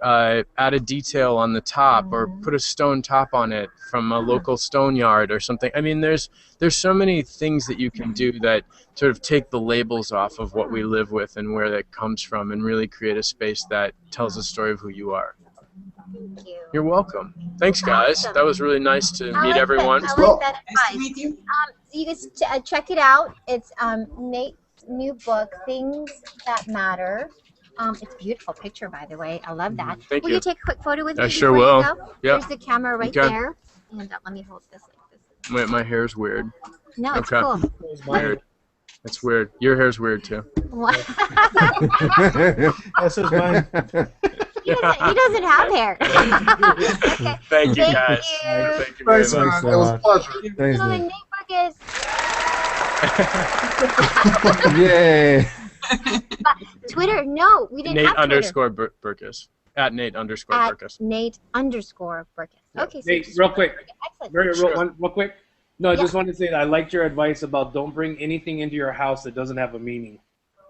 add a detail on the top or put a stone top on it from a local stone yard or something. I mean, there's so many things that you can do that sort of take the labels off of what we live with and where that comes from, and really create a space that tells a story of who you are. Thank you. You're welcome. Thanks, guys. That was really nice to meet everyone. I like that advice. So you guys check it out. It's Nate's new book, Things That Matter. It's a beautiful picture, by the way. I love that. Thank will you. you take a quick photo with me? I sure before will. You go? Yeah. There's the camera right Okay. there. And let me hold this like this. Wait, my hair's weird. No, it's okay. cool. Weird. It's weird. Your hair's weird too. What? That's just mine. He doesn't have hair. Okay. Thank you, guys. Thank you very much. It was a pleasure. Thanks, So, Nate. Nate Burgess. Yay. Twitter? No, we didn't have Twitter. Burkus. At Nate underscore At Burkus. Nate underscore Burkus. Okay. So Nate, real quick. Excellent. Real quick. No, I just wanted to say that I liked your advice about don't bring anything into your house that doesn't have a meaning.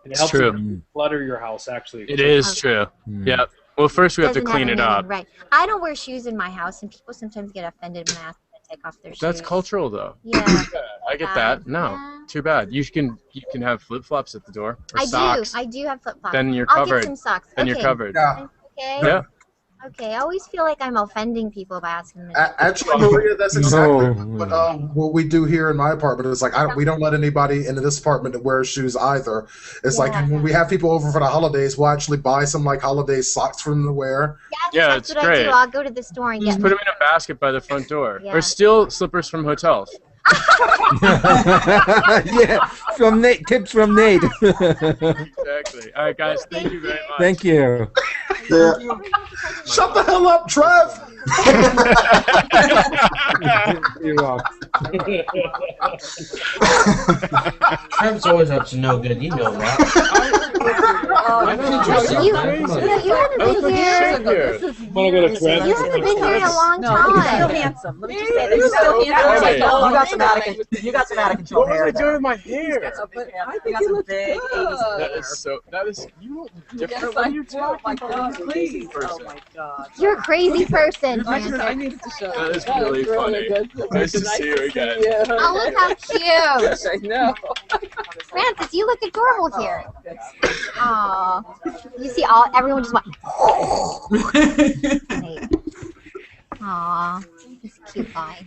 And it helps you clutter your house, actually. It is true. Yeah. Well, first we have to Doesn't clean have it a meaning, up. Right. I don't wear shoes in my house, and people sometimes get offended when I ask them to take off their shoes. That's cultural, though. Yeah. I get that. No, too bad. You can have flip flops at the door. Or socks. I do have flip flops. Then you're I'll covered. get some socks. Then okay. you're covered. Okay. Yeah. Okay, I always feel like I'm offending people by asking them. Actually, Maria, that's exactly what we do here in my apartment. It's like we don't let anybody into this apartment to wear shoes either. It's like when we have people over for the holidays, we'll actually buy some like holiday socks for them to wear. Yeah, That's it's what great. I do. I'll go to the store and Just get put them in a basket by the front door, Yeah. or steal slippers from hotels. Yeah, from Nate. Tips from Nate. Exactly. All right, guys. Thank you very much. Thank you. Shut the hell up, Trev! You're welcome. Trev's always up to no good. You know that. You haven't been here. Want to go to Trev? You haven't been here in a long No, you're still time. handsome. Let me just say that you're still handsome. Hey. You got some out of control What was hair. I doing with my hair? You got some big 80s hair. That is you look different. Yes, What I are you do. talking My about? God, please. Person. Oh my God. You're a crazy person, I Francis. needed to show That you. is really funny. Nice to see you again. Oh, look how cute. I know. Francis, you look adorable here. Aw. You see, everyone just went. Aw, he's a cute guy.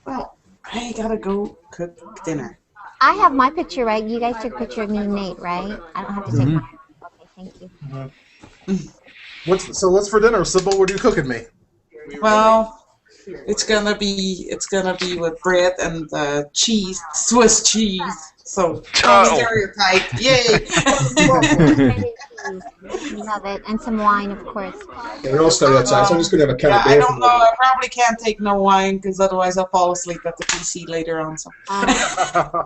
Well, I gotta go cook dinner. I have my picture, right? You guys took a picture of me and Nate, right? I don't have to take mine. Okay, thank you. What's for dinner, Sybil? What are you cooking me? Well, it's gonna be with bread and cheese, Swiss cheese. So stereotype, yay! Love it, and some wine, of course. Yeah, we're all stereotypes. I'm just gonna have a can of I beer. don't know. I probably can't take no wine because otherwise I'll fall asleep at the PC later on. So. All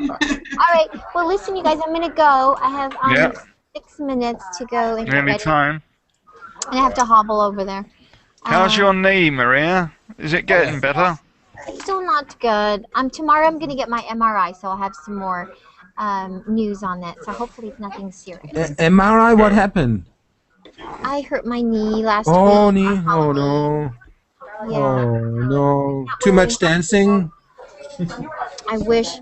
right. Well, listen, you guys. I'm gonna go. I have 6 minutes to go and get Any ready, time. and I have to hobble over there. How's your knee, Maria? Is it getting better? Still not good. Tomorrow I'm gonna get my MRI, so I'll have some more news on that. So hopefully it's nothing serious. MRI, what happened? I hurt my knee last Oh, week. knee. Oh, no. Yeah. Oh, no. Too much dancing? I wish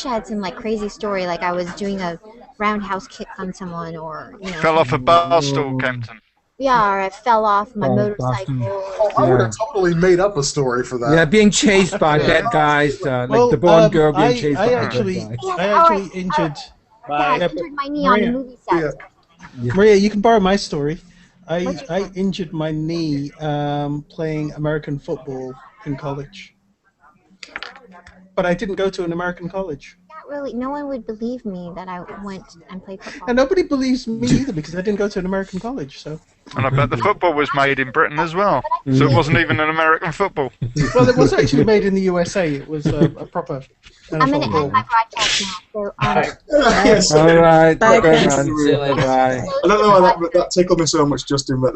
I had some like crazy story, like I was doing a roundhouse kick on someone, or Fell off a bar stool, Kempton. Yeah, or I fell off my motorcycle. I would have totally made up a story for that. Yeah, being chased by bad guys, like the Bond girl being chased by bad guys. I actually injured. I injured my knee on the movie set. Maria, you can borrow my story. I injured my knee playing American football in college. But I didn't go to an American college. Not really. No one would believe me that I went and played football. And nobody believes me either because I didn't go to an American college. So. And I bet the football was made in Britain as well. So it wasn't even an American football. Well, it was actually made in the USA. It was a proper I'm going to NFL end my broadcast now. So, Yes. All right. Bye, Bye. guys. Bye. I don't know why that tickled me so much, Justin, but.